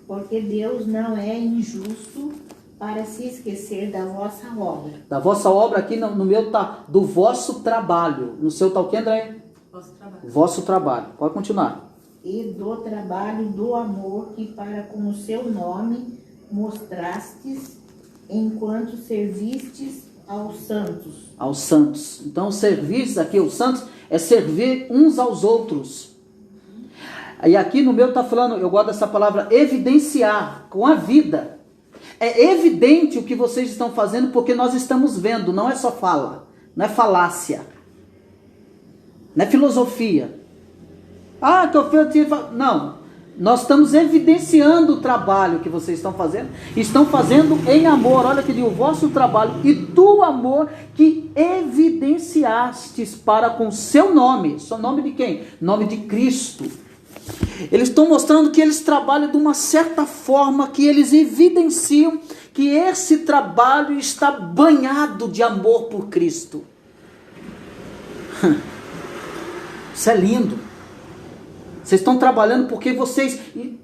Porque Deus não é injusto para se esquecer da vossa obra. Da vossa obra aqui no meu tá do vosso trabalho. No seu tá o que, André? Vosso trabalho. Vosso trabalho. Pode continuar. E do trabalho do amor que para com o seu nome mostrastes enquanto servistes aos santos. Aos santos. Então, serviço aqui, os santos, é servir uns aos outros. E aqui no meu está falando, eu gosto dessa palavra, evidenciar com a vida. É evidente o que vocês estão fazendo porque nós estamos vendo, não é só fala, não é falácia, não é filosofia. Que eu fiz. Não, nós estamos evidenciando o trabalho que vocês estão fazendo. Estão fazendo em amor. Olha que diz, o vosso trabalho e do amor que evidenciastes para com seu nome. Seu nome de quem? Nome de Cristo. Eles estão mostrando que eles trabalham de uma certa forma, que eles evidenciam que esse trabalho está banhado de amor por Cristo. Isso é lindo. Vocês estão trabalhando porque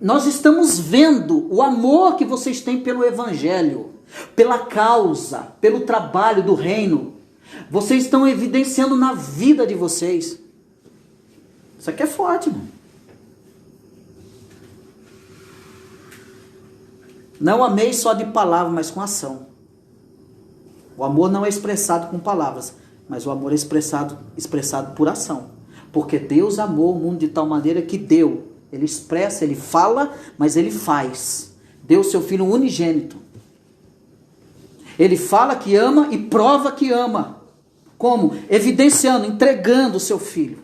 nós estamos vendo o amor que vocês têm pelo Evangelho, pela causa, pelo trabalho do reino. Vocês estão evidenciando na vida de vocês. Isso aqui é forte, irmão. Não amei só de palavra, mas com ação. O amor não é expressado com palavras, mas o amor é expressado por ação. Porque Deus amou o mundo de tal maneira que deu. Ele expressa, ele fala, mas ele faz. Deu seu Filho unigênito. Ele fala que ama e prova que ama. Como? Evidenciando, entregando o seu Filho.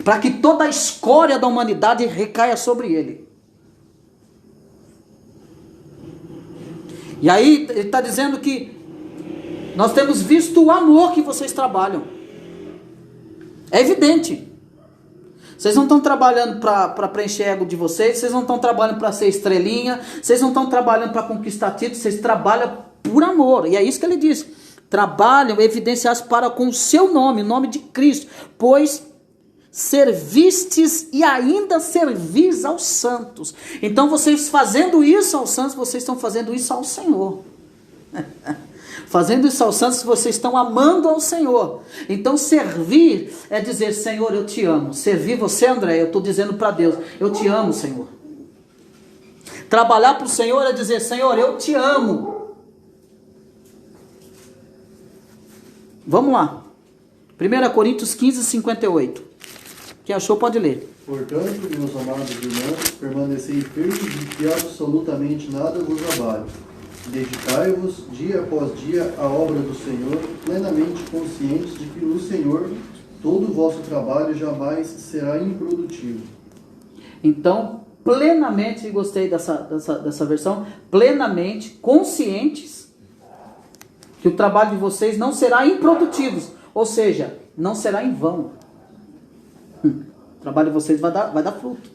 Para que toda a escória da humanidade recaia sobre ele. E aí ele está dizendo que nós temos visto o amor que vocês trabalham. É evidente. Vocês não estão trabalhando para preencher ego de vocês. Vocês não estão trabalhando para ser estrelinha. Vocês não estão trabalhando para conquistar títulos. Vocês trabalham por amor. E é isso que ele diz. Trabalham evidenciados para com o seu nome, o nome de Cristo. Pois servistes e ainda servis aos santos. Então vocês fazendo isso aos santos, vocês estão fazendo isso ao Senhor. Fazendo isso aos santos, vocês estão amando ao Senhor. Então servir é dizer, Senhor, eu te amo. Servir você, André, eu estou dizendo para Deus, eu te amo, Senhor. Trabalhar para o Senhor é dizer, Senhor, eu te amo. Vamos lá. 1 Coríntios 15, 58. Quem achou pode ler. Portanto, meus amados irmãos, permanecei firmes de que absolutamente nada vos abale. Dedicai-vos dia após dia à obra do Senhor, plenamente conscientes de que no Senhor todo o vosso trabalho jamais será improdutivo. Então, plenamente, gostei dessa versão, plenamente conscientes que o trabalho de vocês não será improdutivo, ou seja, não será em vão. O trabalho de vocês vai dar fruto.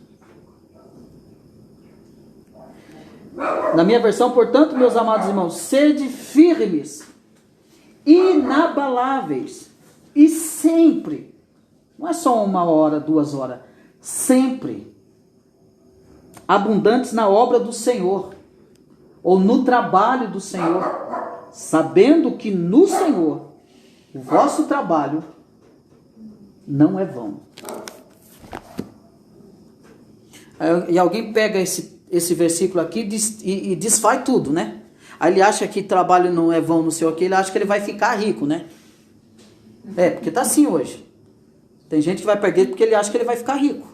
Na minha versão, portanto, meus amados irmãos, sede firmes, inabaláveis, e sempre, não é só 1 hora, 2 horas, sempre, abundantes na obra do Senhor, ou no trabalho do Senhor, sabendo que no Senhor, o vosso trabalho não é vão. E alguém pega esse versículo aqui e desfaz tudo, né? Aí ele acha que trabalho não é vão, não sei o que, ele acha que ele vai ficar rico, né? Porque tá assim hoje. Tem gente que vai perder porque ele acha que ele vai ficar rico.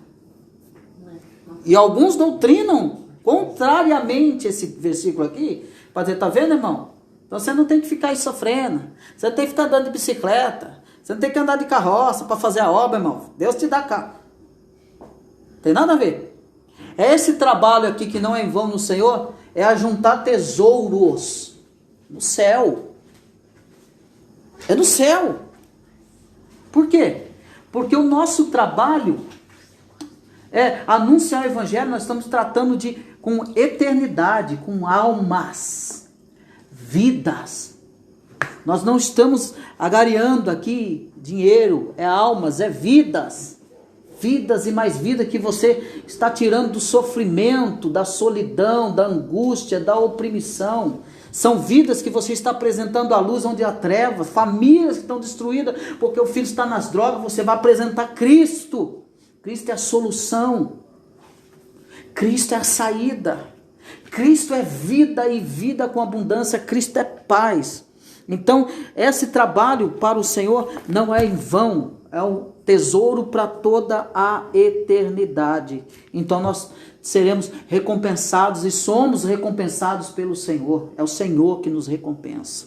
E alguns doutrinam contrariamente esse versículo aqui, para dizer, tá vendo, irmão? Então você não tem que ficar aí sofrendo, você não tem que ficar andando de bicicleta, você não tem que andar de carroça para fazer a obra, irmão. Deus te dá carro. Tem nada a ver. Esse trabalho aqui que não é em vão no Senhor, é ajuntar tesouros no céu. É no céu. Por quê? Porque o nosso trabalho é anunciar o Evangelho, nós estamos tratando com eternidade, com almas, vidas. Nós não estamos agariando aqui dinheiro, é almas, é vidas. Vidas e mais vida que você está tirando do sofrimento, da solidão, da angústia, da opressão. São vidas que você está apresentando à luz onde há trevas, famílias que estão destruídas porque o filho está nas drogas, você vai apresentar Cristo. Cristo é a solução. Cristo é a saída. Cristo é vida e vida com abundância. Cristo é paz. Então, esse trabalho para o Senhor não é em vão. É um tesouro para toda a eternidade. Então nós seremos recompensados e somos recompensados pelo Senhor. É o Senhor que nos recompensa.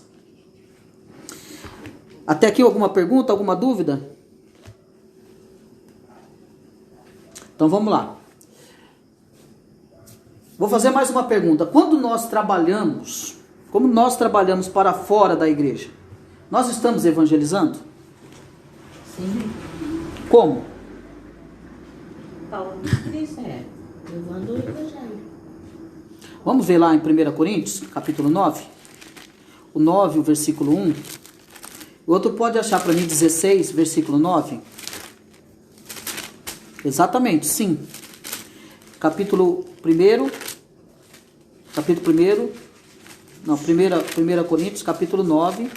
Até aqui alguma pergunta, alguma dúvida? Então vamos lá. Vou fazer mais uma pergunta. Quando nós trabalhamos, como nós trabalhamos para fora da igreja, nós estamos evangelizando? Sim. Como? Falando de Cristo, levando o Evangelho. Vamos ver lá em 1 Coríntios, capítulo 9. O 9, o versículo 1. O outro pode achar para mim 16, versículo 9? Exatamente, sim. Capítulo 1, não, 1 Coríntios, capítulo 9,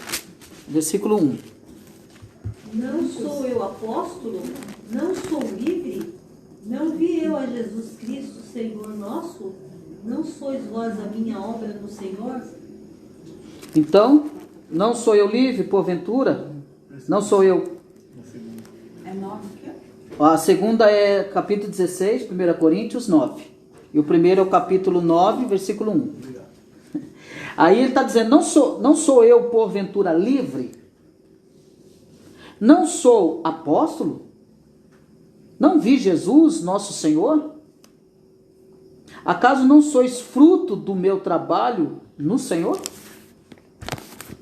versículo 1. Não sou eu apóstolo? Não sou livre? Não vi eu a Jesus Cristo, Senhor nosso? Não sois vós a minha obra no Senhor? Então, não sou eu livre, porventura? Não sou eu. É 9 aqui? A segunda é capítulo 16, 1 Coríntios 9. E o primeiro é o capítulo 9, versículo 1. Aí ele está dizendo, não sou eu, porventura, livre? Não sou apóstolo? Não vi Jesus, nosso Senhor? Acaso não sois fruto do meu trabalho no Senhor?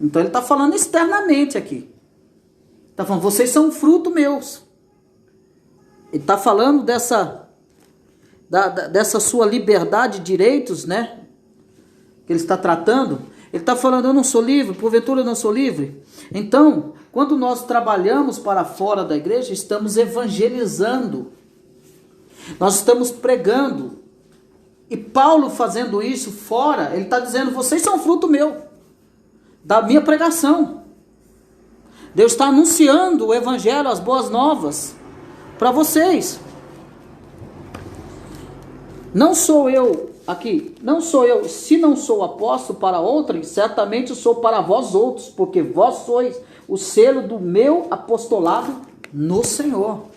Então ele está falando externamente aqui. Está falando, vocês são fruto meus. Ele está falando dessa sua liberdade de direitos, né? Que ele está tratando. Ele está falando, eu não sou livre, porventura eu não sou livre. Então, quando nós trabalhamos para fora da igreja, estamos evangelizando. Nós estamos pregando. E Paulo fazendo isso fora, ele está dizendo, vocês são fruto meu, da minha pregação. Deus está anunciando o evangelho, as boas novas, para vocês. Não sou eu, aqui, não sou eu, se não sou apóstolo para outrem, certamente sou para vós outros, porque vós sois o selo do meu apostolado no Senhor.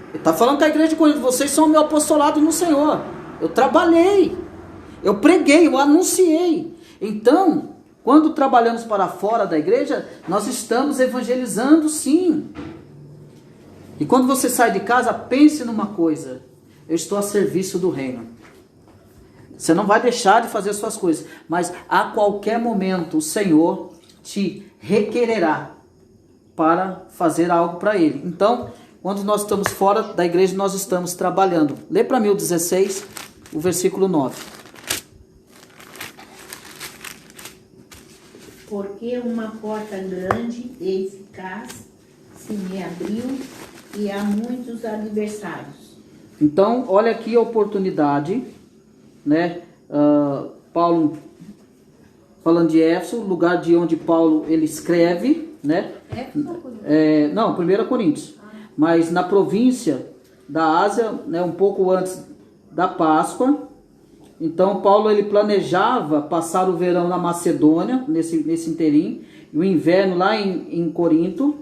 Ele está falando com a igreja de Corinto, vocês são o meu apostolado no Senhor. Eu trabalhei, eu preguei, eu anunciei. Então, quando trabalhamos para fora da igreja, nós estamos evangelizando, sim. E quando você sai de casa, pense numa coisa: eu estou a serviço do reino. Você não vai deixar de fazer suas coisas, mas a qualquer momento o Senhor te requererá para fazer algo para Ele. Então, quando nós estamos fora da igreja, nós estamos trabalhando. Lê para mim o 16, o versículo 9. Porque uma porta grande e eficaz se me abriu e há muitos adversários. Então, olha aqui a oportunidade, né? Paulo falando de Éfeso, lugar de onde Paulo ele escreve, né? Não, 1 Coríntios. Mas na província da Ásia, né, um pouco antes da Páscoa. Então Paulo ele planejava passar o verão na Macedônia, nesse interim, e o inverno lá em Corinto.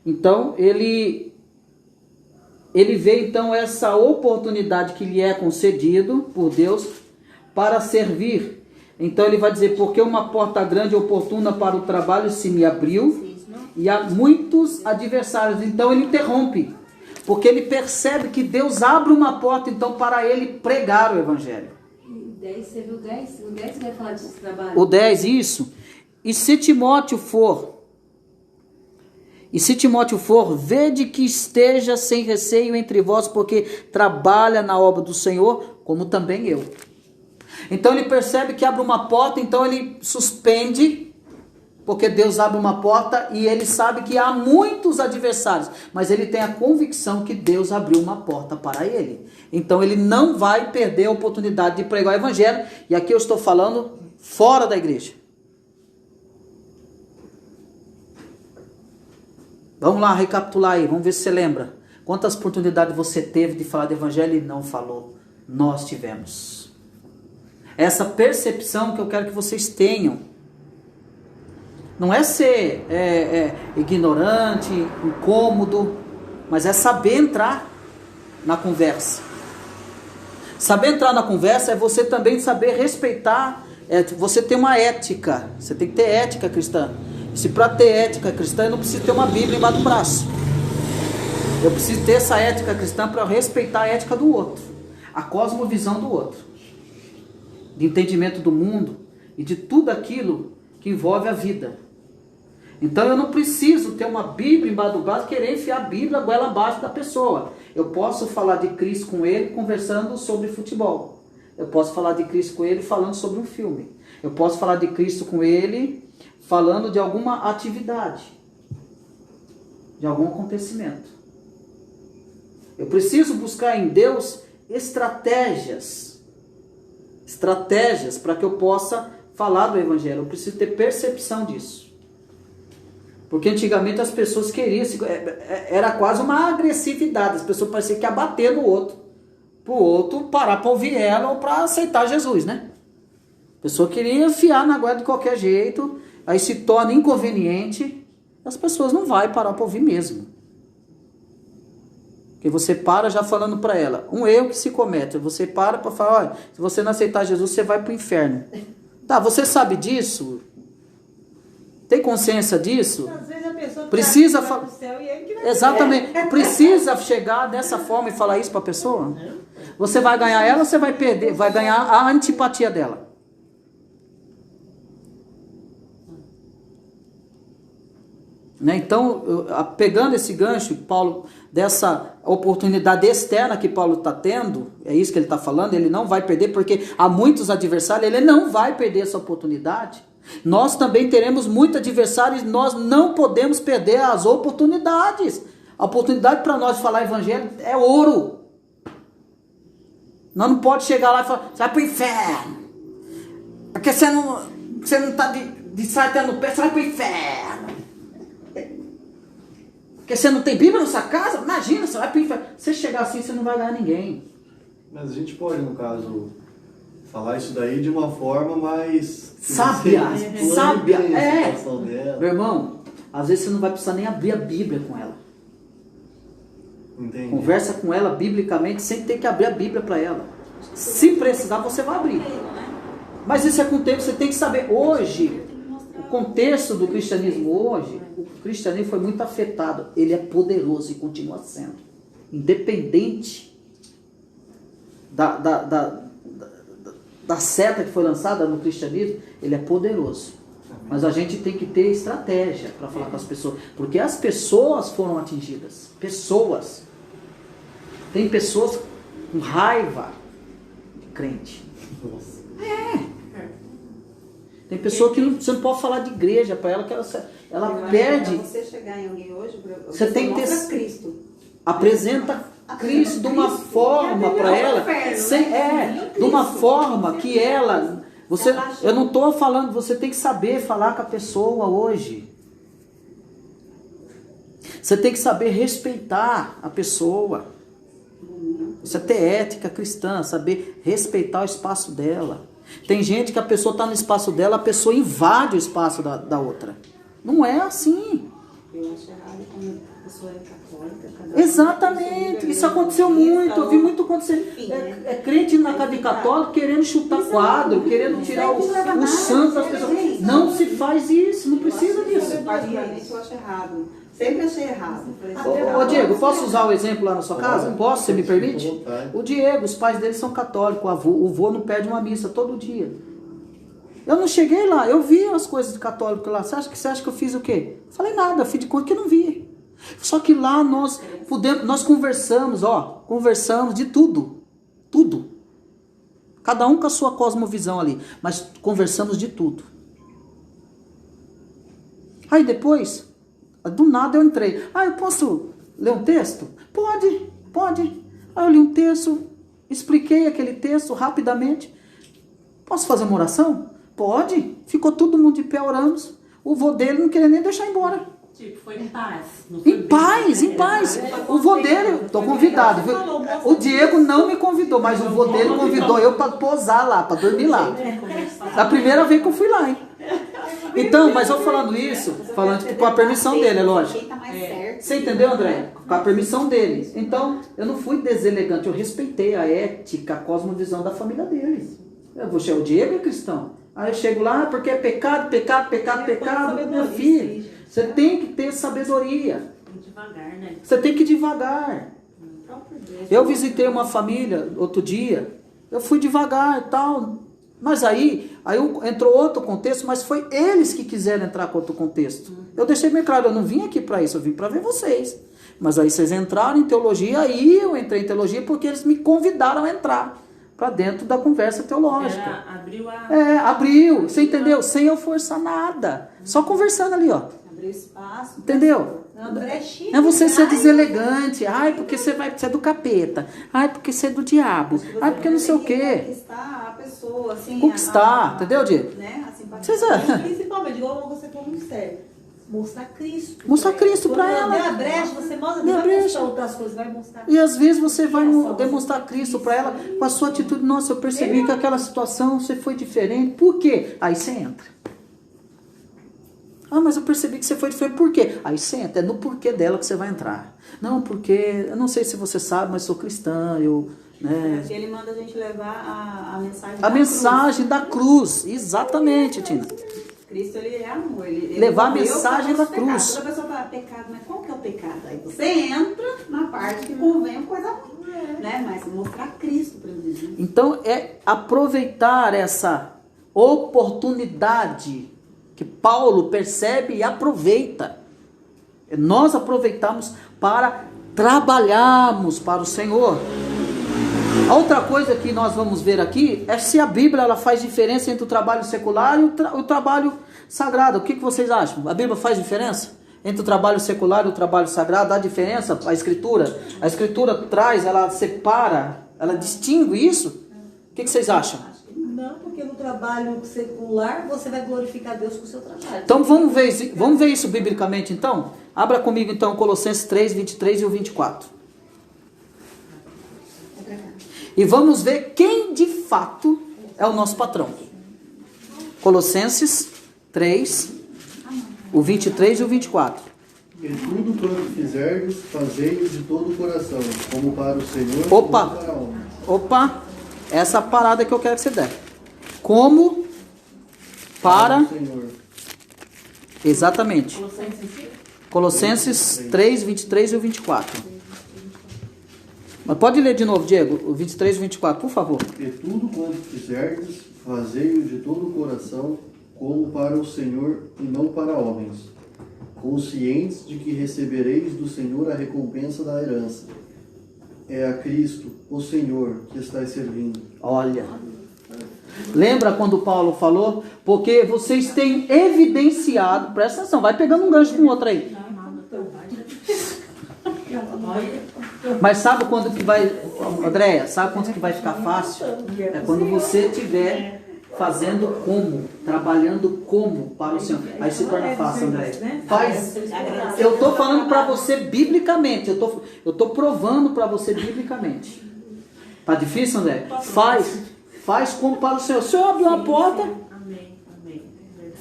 Então ele vê então essa oportunidade que lhe é concedido por Deus para servir. Então ele vai dizer, porque uma porta grande e oportuna para o trabalho se me abriu e há muitos adversários. Então ele interrompe, porque ele percebe que Deus abre uma porta então para ele pregar o evangelho. O 10, você viu o 10? O 10 vai falar desse trabalho. O 10, isso. E se Timóteo for, vede que esteja sem receio entre vós, porque trabalha na obra do Senhor, como também eu. Então ele percebe que abre uma porta, então ele suspende, porque Deus abre uma porta e ele sabe que há muitos adversários, mas ele tem a convicção que Deus abriu uma porta para ele. Então ele não vai perder a oportunidade de pregar o evangelho, e aqui eu estou falando fora da igreja. Vamos lá recapitular aí, vamos ver se você lembra. Quantas oportunidades você teve de falar do evangelho e não falou? Nós tivemos. Essa percepção que eu quero que vocês tenham. Não é ser ignorante, incômodo, mas é saber entrar na conversa. Saber entrar na conversa é você também saber respeitar, você ter uma ética. Você tem que ter ética cristã. Se para ter ética cristã, eu não preciso ter uma Bíblia embaixo do braço. Eu preciso ter essa ética cristã para respeitar a ética do outro, a cosmovisão do outro, de entendimento do mundo e de tudo aquilo que envolve a vida. Então eu não preciso ter uma Bíblia embaixo do braço e querer enfiar a Bíblia goela abaixo da pessoa. Eu posso falar de Cristo com ele conversando sobre futebol. Eu posso falar de Cristo com ele falando sobre um filme. Eu posso falar de Cristo com ele falando de alguma atividade, de algum acontecimento. Eu preciso buscar em Deus estratégias para que eu possa falar do Evangelho. Eu preciso ter percepção disso. Porque antigamente as pessoas queriam, era quase uma agressividade, as pessoas pareciam que ia bater no outro, para o outro parar para ouvir ela ou para aceitar Jesus, né? A pessoa queria enfiar na guarda de qualquer jeito, aí se torna inconveniente, as pessoas não vão parar para ouvir mesmo. Porque você para já falando para ela, um erro que se comete, você para falar, olha, se você não aceitar Jesus, você vai para o inferno. Tá, você sabe disso? Tem consciência disso? Às vezes a pessoa precisa vai pro céu e ele que vai exatamente. Precisa chegar dessa forma e falar isso para a pessoa? Você vai ganhar ela ou você vai perder? Vai ganhar a antipatia dela. Né? Então, pegando esse gancho, Paulo, dessa oportunidade externa que Paulo está tendo, é isso que ele está falando, ele não vai perder, porque há muitos adversários, ele não vai perder essa oportunidade. Nós também teremos muitos adversários, nós não podemos perder as oportunidades. A oportunidade para nós falar evangelho é ouro. Nós não podemos chegar lá e falar, você vai para o inferno. Porque você não está de saia no pé, você vai para o inferno. Porque você não tem Bíblia na sua casa? Imagina, você vai para o inferno. Se você chegar assim, você não vai ganhar ninguém. Mas a gente pode, no caso, falar isso daí de uma forma mais sábia. Dela. Meu irmão, às vezes você não vai precisar nem abrir a Bíblia com ela. Entendi. Conversa com ela biblicamente sem ter que abrir a Bíblia para ela. Se precisar, você vai abrir. Mas isso é com o tempo, você tem que saber. Hoje, o contexto do cristianismo hoje, o cristianismo foi muito afetado. Ele é poderoso e continua sendo. Independente da seta que foi lançada no cristianismo, ele é poderoso. Mas a gente tem que ter estratégia para falar com as pessoas. Porque as pessoas foram atingidas. Pessoas. Tem pessoas com raiva de crente. Tem pessoa que você não pode falar de igreja para ela, que ela perde. Para você chegar em alguém hoje, você tem que ter Cristo. Apresenta Cristo de uma forma para ela, de uma forma que ela, eu não estou falando, você tem que saber falar com a pessoa hoje. Você tem que saber respeitar a pessoa. Isso é ter ética cristã, saber respeitar o espaço dela. Tem gente que a pessoa está no espaço dela, a pessoa invade o espaço da outra. Não é assim. Eu acho errado quando a pessoa é católica. Exatamente, isso aconteceu muito, eu vi muito acontecer. Crente na casa de católico querendo chutar quadro, querendo tirar o santo das pessoas. Não se faz isso, não precisa disso. Particularmente eu acho errado. Sempre achei errado. Ô Diego, posso usar o exemplo lá na sua casa? Posso, você me permite? O Diego, os pais dele são católicos, o avô não perde uma missa todo dia. Eu não cheguei lá, eu vi as coisas de católico lá. Você acha que eu fiz o quê? Falei nada, eu fiz de conta que não vi. Só que lá nós conversamos, conversamos de tudo. Tudo. Cada um com a sua cosmovisão ali. Mas conversamos de tudo. Aí depois, do nada eu entrei. Eu posso ler um texto? Pode. Aí eu li um texto, expliquei aquele texto rapidamente. Posso fazer uma oração? Pode. Ficou todo mundo de pé, oramos. O vô dele não queria nem deixar embora. Tipo, foi em paz. Em paz. O vô dele, estou convidado. O Diego não me convidou, mas o vô dele convidou eu para posar lá, para dormir lá. A primeira vez que eu fui lá, hein? Então, mas eu falando isso, com a permissão dele, é lógico. Você entendeu, André? Com a permissão dele. Então, eu não fui deselegante, eu respeitei a ética, a cosmovisão da família deles. O Diego é cristão. Aí eu chego lá, porque é pecado, meu filho. Você tem que ter sabedoria. Devagar, né? Você tem que ir devagar. Eu visitei uma família outro dia, eu fui devagar e tal, mas aí entrou outro contexto, mas foi eles que quiseram entrar com outro contexto. Eu deixei bem claro, eu não vim aqui para isso, eu vim para ver vocês. Mas aí vocês entraram em teologia, aí eu entrei em teologia porque eles me convidaram a entrar. para dentro da conversa teológica. Abriu a... Abriu, você entendeu? Sem eu forçar nada. Só conversando ali, ó. Abrir espaço. Entendeu? Uma brechinha. Não é você ser deselegante. Ai, porque você é do capeta. Ai, porque você é do diabo. Ai, porque não sei o quê. Conquistar a pessoa, assim. Conquistar, entendeu, Diego? Né? A simpatia. Vocês Principalmente, igual você falou muito sério. Mostrar Cristo. Mostrar Cristo pra ela. Deu a brecha, você mostra, Deu não a vai brecha. mostrar outras coisas, vai mostrar. E às vezes você vai demonstrar Cristo para ela com a sua atitude. Nossa, eu percebi que aquela situação você foi diferente. Por quê? Aí você entra. Ah, mas eu percebi que você foi diferente. Por quê? Aí você entra. É no porquê dela que você vai entrar. Não, porque, eu não sei se você sabe, mas sou cristã, eu... Né? Ele manda a gente levar a mensagem A mensagem da cruz. Exatamente, Tina. Cristo, ele é amor. Ele Levar a morreu mensagem para da os pecados. cruz. Toda pessoa fala pecado, mas qual que é o pecado? Aí você entra na parte que convém coisa ruim, né? Mas mostrar Cristo para eles. Então, é aproveitar essa oportunidade que Paulo percebe e aproveita. Nós aproveitamos para trabalharmos para o Senhor. A outra coisa que nós vamos ver aqui é se a Bíblia ela faz diferença entre o trabalho secular e o trabalho sagrado. O que vocês acham? A Bíblia faz diferença entre o trabalho secular e o trabalho sagrado? Dá diferença a Escritura? A Escritura traz, ela separa, ela distingue isso? O que vocês acham? Não, porque no trabalho secular você vai glorificar Deus com o seu trabalho. Então vamos ver isso biblicamente então? Abra comigo então Colossenses 3, 23 e o 24. E vamos ver quem de fato é o nosso patrão. Colossenses 3, o 23 e o 24. E tudo quanto fizerdes, fazei-o de todo o coração, como para o Senhor Opa! e não para homens. Opa, essa parada que eu quero que você dê. Como para... o Senhor. Exatamente. Colossenses 3, 23 e o 24. Mas pode ler de novo, Diego, o 23 e o 24, por favor. E tudo quanto fizerdes, fazei-o de todo o coração, como para o Senhor e não para homens, conscientes de que recebereis do Senhor a recompensa da herança. É a Cristo, o Senhor, que estáis servindo. Olha. Lembra quando Paulo falou? Porque vocês têm evidenciado, presta atenção, vai pegando um gancho com o outro aí. Mas sabe quando que vai, Andréia, sabe quando que vai ficar fácil? É quando você estiver fazendo como, trabalhando como para o Senhor. Aí se torna fácil, Andréia. Eu estou falando para você biblicamente, eu tô provando para você biblicamente. Tá difícil, André? Faz como para o Senhor. Se eu abrir uma porta,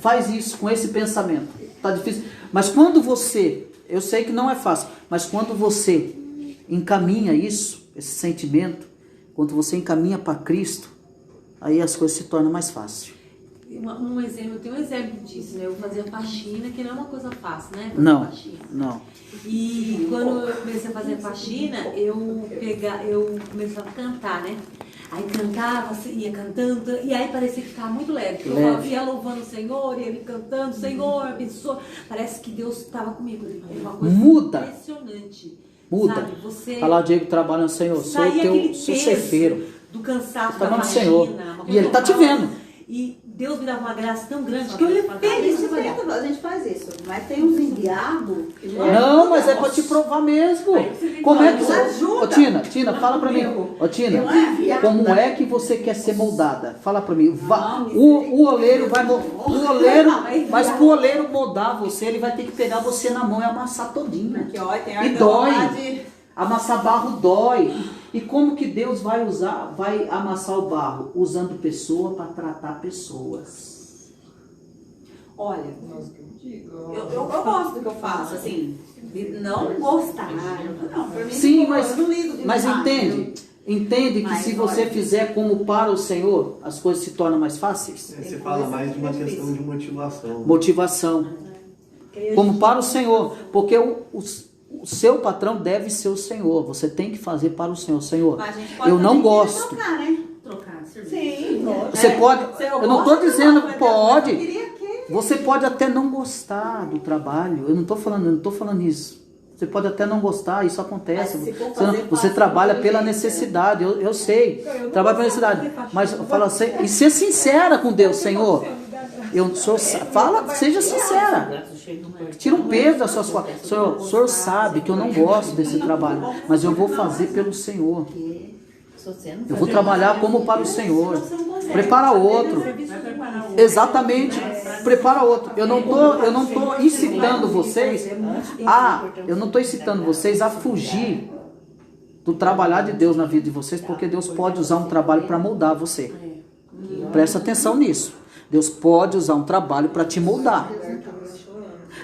faz isso com esse pensamento. Tá difícil. Mas quando você, eu sei que não é fácil, mas quando você encaminha isso, esse sentimento, quando você encaminha para Cristo, aí as coisas se tornam mais fáceis. Eu tenho um exemplo disso, né? Eu fazia faxina, que não é uma coisa fácil, né? Não. E quando eu comecei a fazer faxina, eu começava a cantar, né? Aí cantava, ia cantando, e aí parecia que ficava muito leve. Eu ia louvando o Senhor, e ele cantando, Senhor, abençoa. Parece que Deus estava comigo. É uma coisa impressionante. Muda. Sabe? Você Falar, Diego, trabalhando, Senhor, sou teu ceifeiro. do cansaço Tá da no Senhor. faxina. E ele tá te vendo. E Deus me dava uma graça tão grande que eu ia feliz de trabalhar. A gente faz isso, mas tem uns endiabos que Não, mas é para te provar mesmo. Como é que você... Ô, Tina, fala pra mim. Ô, Tina, como é que você quer ser moldada? Fala pra mim. O oleiro vai... Mas pro oleiro moldar você, ele vai ter que pegar você na mão e amassar todinho. E dói. Amassar barro dói. E como que Deus vai amassar o barro? Usando pessoa para tratar pessoas. Olha, eu gosto do que eu faço, assim, não gostar. Não, pra mim, Sim, mas entende que se você fizer como para o Senhor, as coisas se tornam mais fáceis? Você fala mais de uma questão de motivação. Motivação. Como para o Senhor. Porque o seu patrão deve ser o Senhor. Você tem que fazer para o Senhor. Senhor, eu não gosto. Trocar, né? Sim, Você pode. Eu não estou dizendo que pode. Você pode até não gostar do trabalho. Eu não estou falando isso. Você pode até não gostar, isso acontece. Mas se for Você, fazer, você faça trabalha com pela jeito, necessidade, eu sei. Trabalha pela necessidade. Mas fala assim, e ser sincera com Deus, Senhor. Seja sincera. Tira um peso das suas costas. Senhor, o Senhor sabe que eu não gosto desse trabalho, mas eu vou fazer pelo Senhor. Eu vou trabalhar como para o Senhor. Prepara outro. Exatamente. Prepara outro. Eu não tô incitando vocês a fugir do trabalhar de Deus na vida de vocês, porque Deus pode usar um trabalho para moldar você. Presta atenção nisso. Deus pode usar um trabalho para te moldar.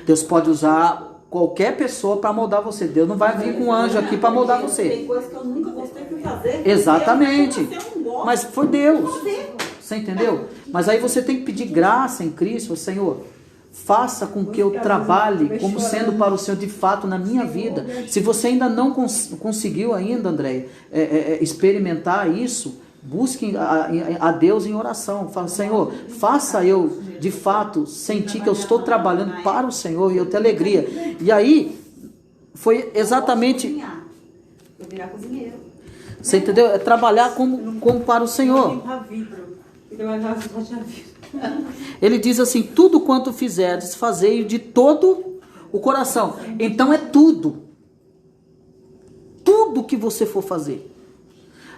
Deus pode usar qualquer pessoa para moldar você. Deus não vai vir com um anjo aqui para moldar você. Tem coisa que eu nunca gostei de fazer. Exatamente. Mas foi Deus. Você entendeu? Mas aí você tem que pedir graça em Cristo. Senhor, faça com que eu trabalhe como sendo para o Senhor de fato na minha vida. Se você ainda não conseguiu ainda, André, experimentar isso, busque a Deus em oração. Fala, Senhor, faça eu de fato sentir que eu estou trabalhando para o Senhor e eu ter alegria. E aí, foi exatamente... Eu virar cozinheiro. Você entendeu? É trabalhar como para o Senhor. Ele diz assim, tudo quanto fizerdes, fazei de todo o coração. Então é tudo. Tudo que você for fazer.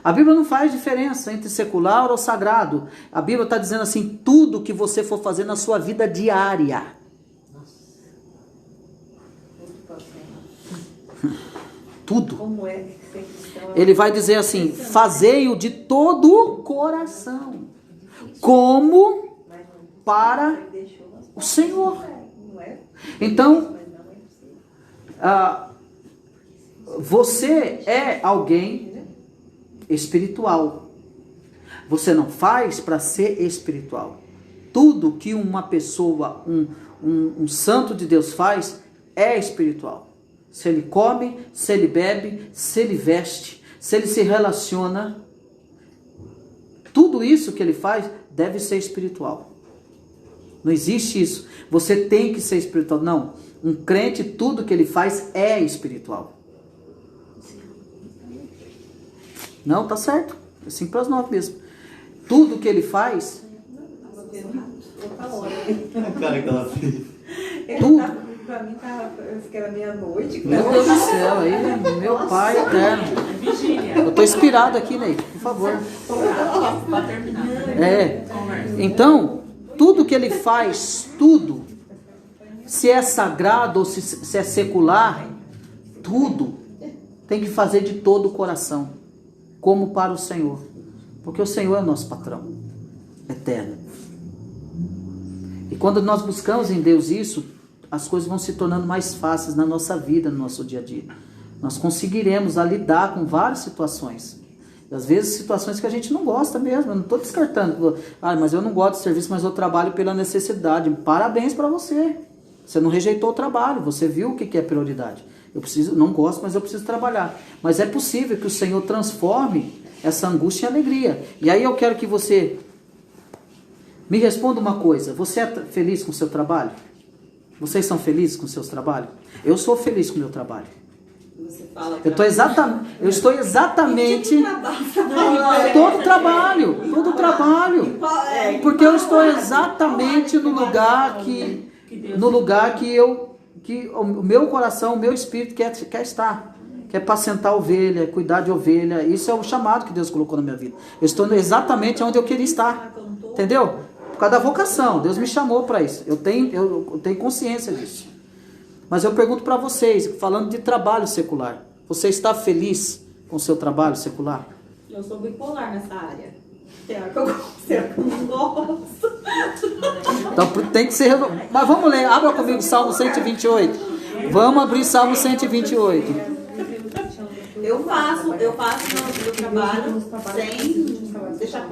A Bíblia não faz diferença entre secular ou sagrado. A Bíblia está dizendo assim, tudo que você for fazer na sua vida diária. Tudo. Como é que ser cristão? Ele vai dizer assim, fazei-o de todo o coração, como para o Senhor. Então, você é alguém espiritual. Você não faz para ser espiritual. Tudo que uma pessoa, um santo de Deus faz, é espiritual. Se ele come, se ele bebe, se ele veste, se ele se relaciona, tudo isso que ele faz deve ser espiritual. Não existe isso. Você tem que ser espiritual. Não. Um crente, tudo que ele faz é espiritual. Não, tá certo. É 5 para as 9 mesmo. Tudo que ele faz... Cara, que ela fez. Tudo. Pra mim, que era meia-noite. Meu Deus do céu, aí, meu pai eterno. Eu tô inspirado aqui, Ney, por favor. Para terminar. Então, tudo que ele faz, tudo, se é sagrado ou se é secular, tudo tem que fazer de todo o coração, como para o Senhor. Porque o Senhor é nosso patrão, eterno. E quando nós buscamos em Deus isso, as coisas vão se tornando mais fáceis na nossa vida, no nosso dia a dia. Nós conseguiremos lidar com várias situações. E às vezes situações que a gente não gosta mesmo. Eu não estou descartando. Mas eu não gosto de serviço, mas eu trabalho pela necessidade. Parabéns para você. Você não rejeitou o trabalho. Você viu o que é prioridade. Não gosto, mas eu preciso trabalhar. Mas é possível que o Senhor transforme essa angústia em alegria. E aí eu quero que você me responda uma coisa. Você é feliz com o seu trabalho? Vocês são felizes com seus trabalhos? Eu sou feliz com o meu trabalho. Você fala Eu estou exatamente todo trabalho. Porque eu estou exatamente no lugar que o meu coração, o meu espírito quer estar. Que é apacentar ovelha, cuidar de ovelha. Isso é o chamado que Deus colocou na minha vida. Eu estou exatamente onde eu queria estar. Entendeu? Por causa da vocação. Deus me chamou para isso. Eu tenho consciência disso. Mas eu pergunto para vocês, falando de trabalho secular. Você está feliz com o seu trabalho secular? Eu sou bipolar nessa área. Tem hora que eu gosto, tem hora que eu não gosto. Então tem que ser... Mas vamos ler. Abra comigo Salmo 128. Vamos abrir Salmo 128. Eu faço meu trabalho sem deixar,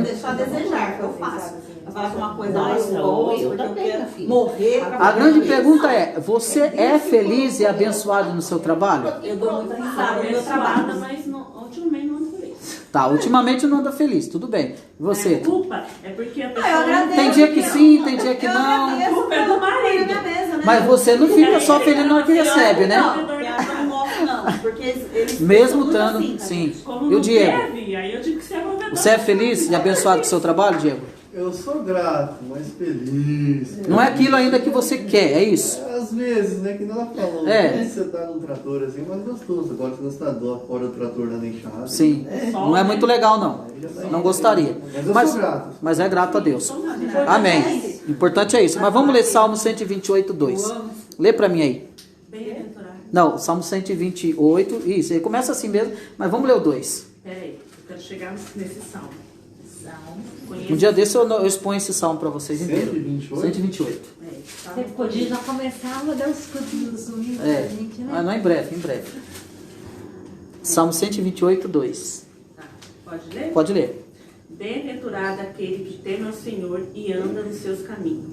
deixar a desejar, que eu faço. Eu faço uma coisa mais boa, porque eu quero morrer. A grande pergunta é, você é feliz e abençoado no seu trabalho? Eu dou muita risada no meu trabalho, mas ultimamente não ando feliz. Tá, ultimamente não anda feliz, tudo bem. E você? Culpa é porque a pessoa... Tem dia que sim, tem dia que não. A culpa é do marido. né? Mas você não fica só feliz na hora que recebe, né? Não, pior que eu não gosto não, porque eles Mesmo pensam estando, muito assim, tá? sim. Como E o não Diego? teve, aí eu digo que você é provedor. Você é feliz e abençoado com o seu trabalho, Diego? Eu sou grato, mas feliz. Não é aquilo ainda que você quer, é isso? Às vezes, né? Que não ela falou. É. Quando você tá num trator assim, mas gostoso. Agora você não está fora do trator dando enxada. Sim. Não é muito legal, não. Não gostaria. Mas eu sou grato. Mas é grato a Deus. Amém. Importante é isso. Mas vamos ler Salmo 128, 2. Lê pra mim aí. Bem-aventurado. Não, Salmo 128, isso. Ele começa assim mesmo, mas vamos ler o 2. Peraí, eu quero chegar nesse salmo. Um dia desse eu exponho esse salmo pra vocês inteiro. 128? 128. Você podia já começar a dar os escudos dos domingos pra É, gente, né? mas não em breve, em breve. Salmo 128, 2. Tá, pode ler? Pode ler. Bem-aventurado aquele que teme ao Senhor e anda nos seus caminhos.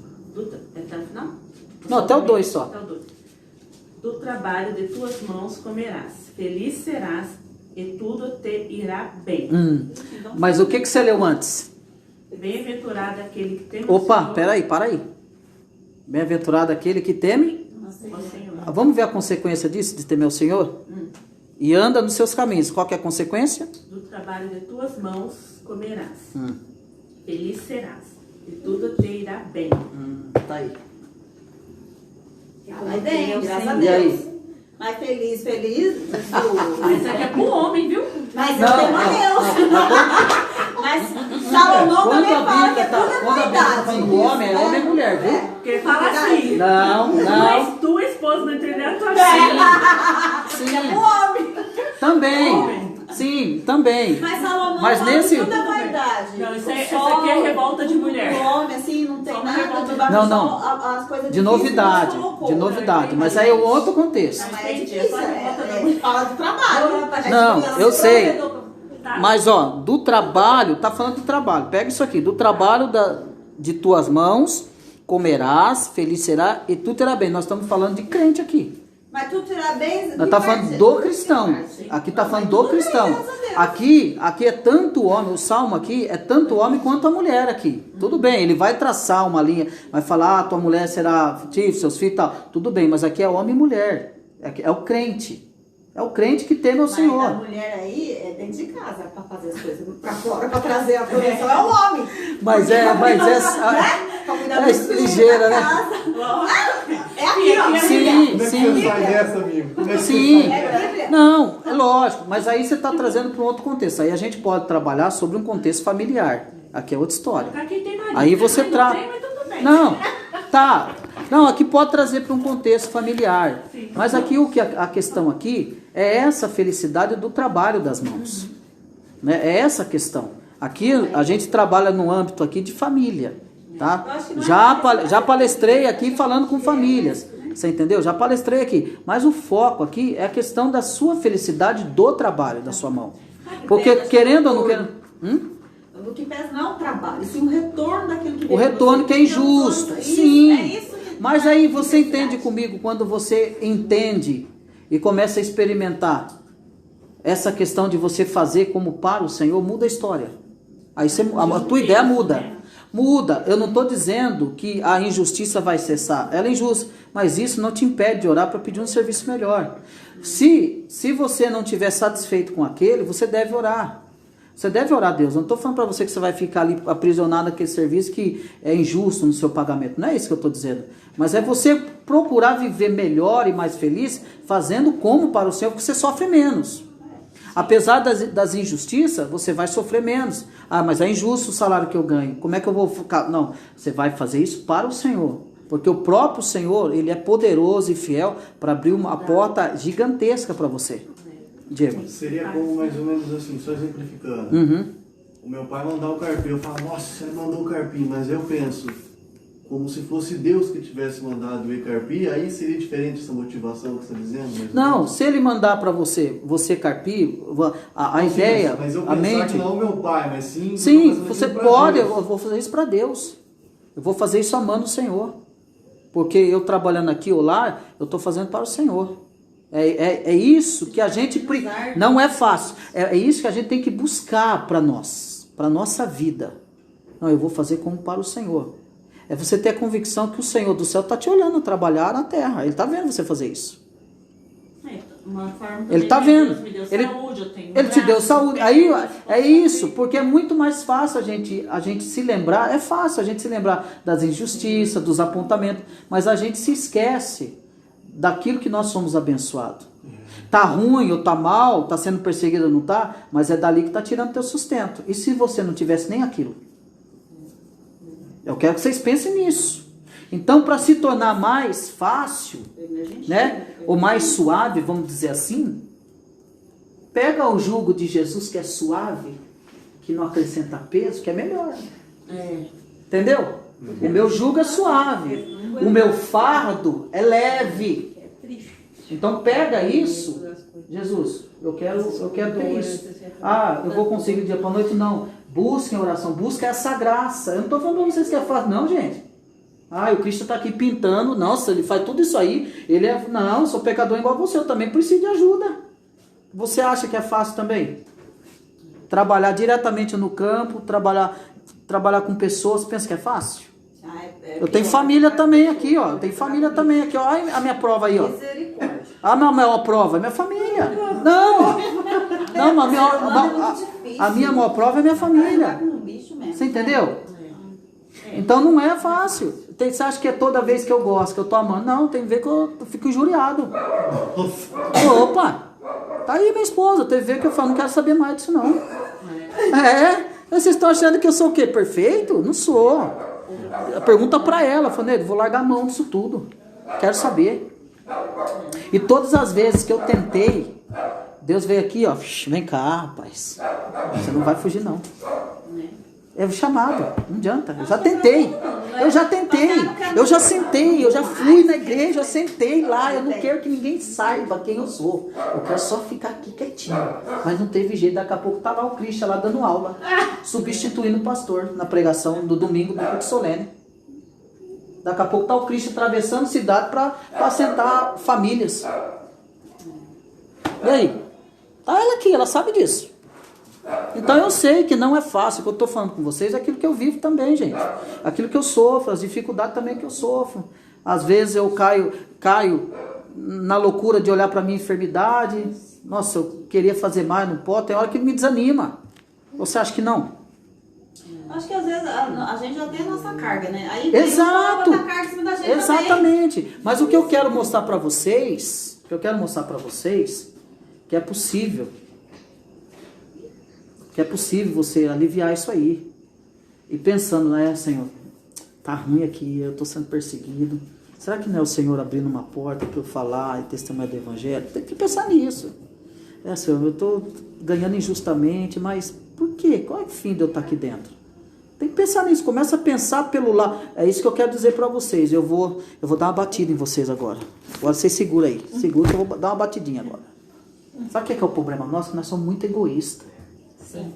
Até o final? Não, até o 2 só. Até o 2. Do trabalho de tuas mãos comerás. Feliz serás e tudo te irá bem. Mas o que você leu antes? Bem-aventurado aquele que teme ao Opa, Senhor. peraí, para aí. Bem-aventurado aquele que teme. Ao Senhor. Vamos ver a consequência disso, de temer o Senhor? E anda nos seus caminhos. Qual que é a consequência? Do trabalho de tuas mãos comerás. Feliz serás e tudo te irá bem. Tá aí. Vai bem, graças a E Deus. aí? Mas feliz, feliz. Mas isso aqui é pro homem, viu? Mas Não, eu tenho Deus. Mas Salomão Quando também a fala que Bíblia é tudo tá, quando a Bíblia tá falando do homem, é homem e mulher, viu? Porque fala assim. Não, não. Mas tua esposa não entendeu a tua Sim, O homem. também. Sim, também. Mas Salomão Mas fala nesse- que tudo é vaidade. Não, O essa sol, aqui é revolta de mulher. O homem, assim, não tem Só uma nada. revolta de Não, não. As coisas De difíceis novidade, Deus colocou. de novidade. Mas aí é o outro contexto. Mas é difícil, fala do trabalho. Não, eu sei. Tá? Mas ó, do trabalho, tá falando do trabalho. Pega isso aqui, do trabalho de tuas mãos comerás, feliz será e tu terá bem. Nós estamos falando de crente aqui. Mas tu terá bem. Nós estamos falando do cristão. Aqui está falando do cristão. Aqui é tanto homem, o salmo aqui é tanto homem quanto a mulher aqui. Tudo bem, ele vai traçar uma linha, vai falar, tua mulher será seus filhos e tal. Tudo bem, mas aqui é homem e mulher. É o crente. É o crente que teme ao Mas a Senhor. mulher aí é dentro de casa pra fazer as coisas pra fora, pra trazer a proteção. É o homem. Mas Pra cuidar dos filhos, ligeira, da né? casa. É aqui, ó. Sim, Como é que sim. você sai dessa, amigo? Como é que Sim. você sai dessa? É Bíblia. Não, é lógico, mas aí você está trazendo para um outro contexto. Aí a gente pode trabalhar sobre um contexto familiar. Aqui é outra história. Pra quem tem marido. Aí você Mas trata. não tem, mas tudo bem. Não, tá. Não, aqui pode trazer para um contexto familiar. Mas aqui o que a questão aqui é essa felicidade do trabalho das mãos. Né? É essa a questão. Aqui a gente trabalha no âmbito aqui de família, tá? Já palestrei aqui falando com famílias. Você entendeu? Já palestrei aqui. Mas o foco aqui é a questão da sua felicidade do trabalho da sua mão. Porque querendo ou não querendo. O que pesa não é o trabalho, e sim o retorno daquilo que O retorno que é injusto. Isso, Sim. é isso que Mas aí você entende comigo quando você entende e começa a experimentar essa questão de você fazer como para o Senhor, muda a história. Aí a tua ideia muda. Muda. Eu não estou dizendo que a injustiça vai cessar. Ela é injusta. Mas isso não te impede de orar para pedir um serviço melhor. Se você não estiver satisfeito com aquele, você deve orar. Você deve orar a Deus. Eu não estou falando para você que você vai ficar ali aprisionado naquele serviço que é injusto no seu pagamento. Não é isso que eu estou dizendo. Mas é você procurar viver melhor e mais feliz, fazendo como para o Senhor, porque você sofre menos. Apesar das injustiças, você vai sofrer menos. Ah, mas é injusto o salário que eu ganho. Como é que eu vou ficar? Não, você vai fazer isso para o Senhor. Porque o próprio Senhor, ele é poderoso e fiel para abrir uma porta gigantesca para você. Diego. Seria como mais ou menos assim, só exemplificando. O meu pai mandar o carpinho, eu falo, nossa, ele mandou o carpinho, mas eu penso, como se fosse Deus que tivesse mandado o carpir, aí seria diferente essa motivação que você está dizendo? Mais ou Não, menos? se ele mandar para você carpir, a Sim, ideia, mas eu a pensar mente... que não o meu pai, mas sim... Sim, eu tô fazendo você aquilo pra pode, Deus. eu vou fazer isso para Deus. Eu vou fazer isso amando o Senhor. Porque eu trabalhando aqui ou lá, eu estou fazendo para o Senhor. É isso que a gente... Não é fácil. É isso que a gente tem que buscar para nós, para a nossa vida. Não, eu vou fazer como para o Senhor. É você ter a convicção que o Senhor do céu está te olhando trabalhar na terra. Ele está vendo você fazer isso. Uma forma Ele também tá que vendo. Deus me deu Ele- saúde, eu tenho Ele te deu braço, saúde. eu Aí tenho é isso, porque é muito mais fácil a gente se lembrar. É fácil a gente se lembrar das injustiças, dos apontamentos, mas a gente se esquece daquilo que nós somos abençoados. Tá ruim ou tá mal, tá sendo perseguido ou não tá, mas é dali que tá tirando teu sustento. E se você não tivesse nem aquilo? Eu quero que vocês pensem nisso. Então, para se tornar mais fácil, né, ou mais suave, vamos dizer assim, pega o jugo de Jesus que é suave, que não acrescenta peso, que é melhor. Entendeu? O meu jugo é suave, o meu fardo é leve. Então pega isso, Jesus, eu quero ter isso. Ah, eu vou conseguir do dia para noite? Não. Busquem oração, busquem essa graça. Eu não estou falando para vocês que é fácil, não, gente. Ah, o Cristo está aqui pintando. Nossa, ele faz tudo isso aí. Ele é. Não, eu sou pecador igual você, eu também preciso de ajuda. Você acha que é fácil também? Trabalhar diretamente no campo, trabalhar com pessoas, pensa que é fácil? Eu tenho família também aqui, ó. Eu tenho família também aqui, ó. Olha a minha prova aí, ó. A minha maior prova é minha família. Não, mas a minha maior prova é minha família. Você entendeu? Então não é fácil. Você acha que é toda vez que eu gosto, que eu tô amando? Não, tem que ver que eu fico injuriado. Opa! Tá aí minha esposa, tem que ver que eu falo, não quero saber mais disso não. Vocês estão achando que eu sou o quê? Perfeito? Não sou. Pergunta pra ela, falei, vou largar a mão disso tudo. Quero saber. E todas as vezes que eu tentei, Deus veio aqui, ó, vem cá, rapaz. Você não vai fugir não. É o chamado, não adianta. Eu já tentei, eu já sentei, eu já fui na igreja, eu sentei lá, eu não quero que ninguém saiba quem eu sou. Eu quero só ficar aqui quietinho. Mas não teve jeito, daqui a pouco tá lá o Cristo lá dando aula, substituindo o pastor na pregação do domingo do culto solene. Daqui a pouco tá o Cristo atravessando a cidade para assentar famílias. E aí? Tá ela aqui, ela sabe disso. Então eu sei que não é fácil. O que eu estou falando com vocês é aquilo que eu vivo também, gente. Aquilo que eu sofro, as dificuldades também que eu sofro. Às vezes eu caio na loucura de olhar para a minha enfermidade. Nossa, eu queria fazer mais, não posso. Tem hora que me desanima. Você acha que não? Acho que às vezes a gente já tem a nossa carga, né? Aí Exato. Deus bota a carga em cima da gente Exatamente. também. Mas o que eu quero mostrar para vocês, que é possível. Que é possível você aliviar isso aí. E pensando, né, Senhor, tá ruim aqui, eu tô sendo perseguido. Será que não é o Senhor abrindo uma porta para eu falar e testemunhar do Evangelho? Tem que pensar nisso. Senhor, eu tô ganhando injustamente, mas por quê? Qual é o fim de eu estar aqui dentro? Tem que pensar nisso, começa a pensar pelo lado. É isso que eu quero dizer para vocês. Eu vou dar uma batida em vocês agora. Agora vocês segura aí. Segura que eu vou dar uma batidinha agora. Sabe o que é o problema nosso? Nós somos muito egoístas. Sim.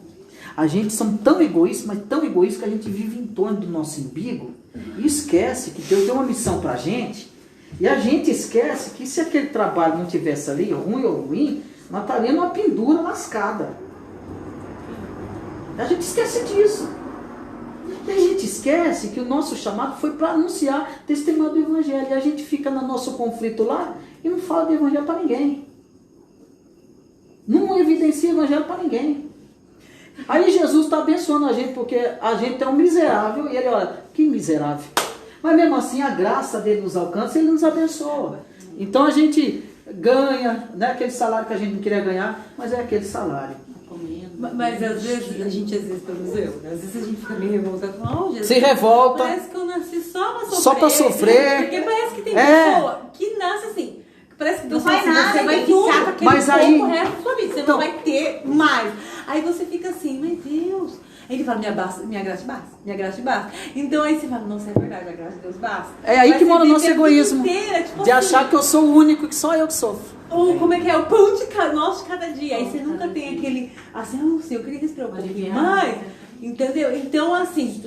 A gente somos tão egoístas, mas tão egoístas que a gente vive em torno do nosso umbigo e esquece que Deus deu uma missão pra gente. E a gente esquece que se aquele trabalho não tivesse ali, ruim ou ruim, nós estaríamos numa pendura lascada. A gente esquece disso. E a gente esquece que o nosso chamado foi para anunciar testemunho do Evangelho. E a gente fica no nosso conflito lá e não fala do Evangelho para ninguém. Não evidencia o Evangelho para ninguém. Aí Jesus está abençoando a gente porque a gente é um miserável e ele olha, que miserável. Mas mesmo assim a graça dele nos alcança e ele nos abençoa. Então a gente ganha, não é aquele salário que a gente não queria ganhar, mas é aquele salário. Mas às vezes, a gente pelo eu, né? Às vezes a gente fica meio revoltado, oh, Jesus, se revolta. Parece que eu nasci só pra sofrer. Só pra sofrer. Porque parece que tem pessoa que nasce assim. Parece que Deus Não faz fala assim, nada, você vai tudo. ficar com aquele Mas aí- pouco o resto da sua vida, você Então- não vai ter mais. Aí você fica assim, meu Deus. Aí ele fala, minha graça te basta, minha graça te basta. Então aí você fala, nossa, é verdade, a graça de Deus basta. É aí Mas que você mora o vive nosso a vida egoísmo. inteira, tipo De assim, achar que eu sou o único, que só eu que sofro. ou como é que é? O pão de nosso de cada dia. Aí você nunca tem aquele, assim, eu queria respirar um pouquinho mais. Entendeu? Então, assim,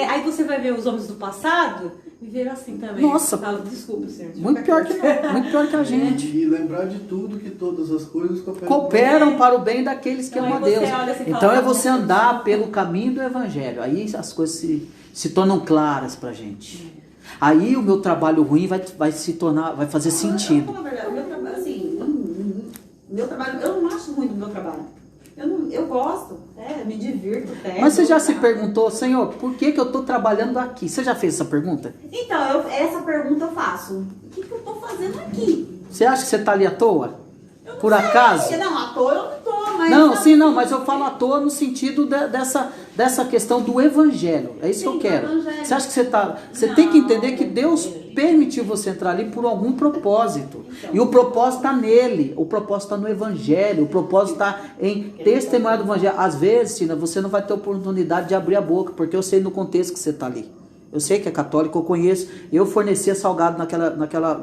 aí você vai ver os homens do passado, viveram assim também. Nossa. Fala, desculpa, senhor. Muito pior que nós, muito pior que a gente. E lembrar de tudo que todas as coisas Cooperam para o bem daqueles que Aí amam a você Deus. olha assim e Então fala, é você andar pelo caminho do Evangelho. Aí as coisas se tornam claras pra gente. Aí o meu trabalho ruim vai se tornar, vai fazer sentido. Na verdade, o meu trabalho, assim, meu trabalho, eu não acho ruim do meu trabalho. Eu gosto, me divirto. Mas você já se perguntou, Senhor, por que eu estou trabalhando aqui? Você já fez essa pergunta? Então, essa pergunta eu faço. O que eu estou fazendo aqui? Você acha que você está ali à toa? Eu não Por sei. acaso? Não, à toa eu não estou, mas... Não, sim, não, mas eu falo à toa no sentido dessa questão do evangelho. É isso que eu quero. Evangelho. Você acha que você tem que entender que Deus permitiu você entrar ali por algum propósito. E o propósito está nele, o propósito está no evangelho, o propósito está em testemunhar do evangelho. Às vezes, Tina, você não vai ter oportunidade de abrir a boca, porque eu sei no contexto que você está ali. Eu sei que é católico, eu conheço. Eu fornecia salgado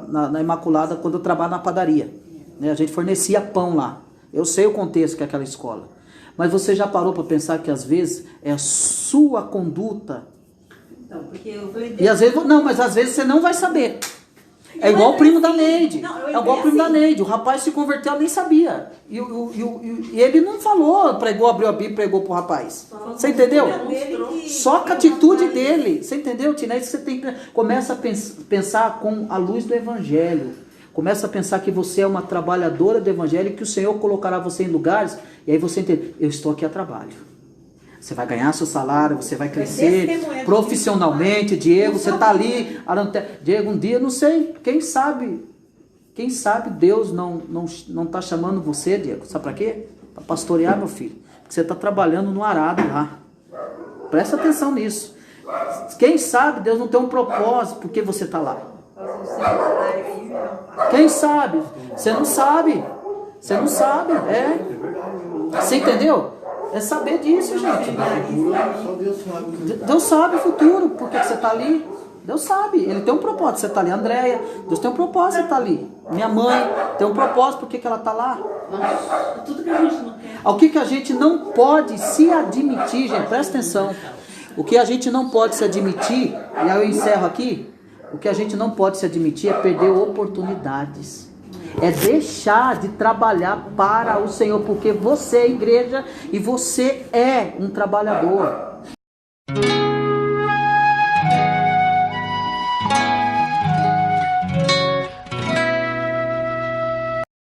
na Imaculada quando eu trabalho na padaria. A gente fornecia pão lá. Eu sei o contexto que é aquela escola. Mas você já parou para pensar que às vezes é a sua conduta? Então, porque eu falei... E às vezes, não, mas às vezes você não vai saber. É igual o primo da Neide. É igual o primo da Neide. O rapaz se converteu, ela nem sabia. E ele não falou, pregou, abriu a Bíblia e pregou pro rapaz. Você entendeu? Só com a atitude dele. Você entendeu, Tina? É isso que você tem que... Começa a pensar com a luz do evangelho. Começa a pensar que você é uma trabalhadora do evangelho e que o Senhor colocará você em lugares. E aí você entende, eu estou aqui a trabalho. Você vai ganhar seu salário, você vai crescer profissionalmente. Diego, você está ali. Diego, um dia, não sei, quem sabe Deus não está chamando você, Diego. Sabe para quê? Para pastorear, meu filho. Porque você está trabalhando no arado lá. Presta atenção nisso. Quem sabe Deus não tem um propósito porque você está lá. Quem sabe? Você não sabe. Você não sabe. Você entendeu? É saber disso, gente. Só Deus sabe. Deus sabe o futuro. Por que você está ali? Deus sabe. Ele tem um propósito. Você está ali, Andréia. Deus tem um propósito. Você está ali. Minha mãe tem um propósito. Por que ela está lá? Tudo que a gente não quer. O que a gente não pode se admitir, gente, presta atenção. O que a gente não pode se admitir, e aí eu encerro aqui, o que a gente não pode se admitir é perder oportunidades. É deixar de trabalhar para o Senhor, porque você é igreja e você é um trabalhador.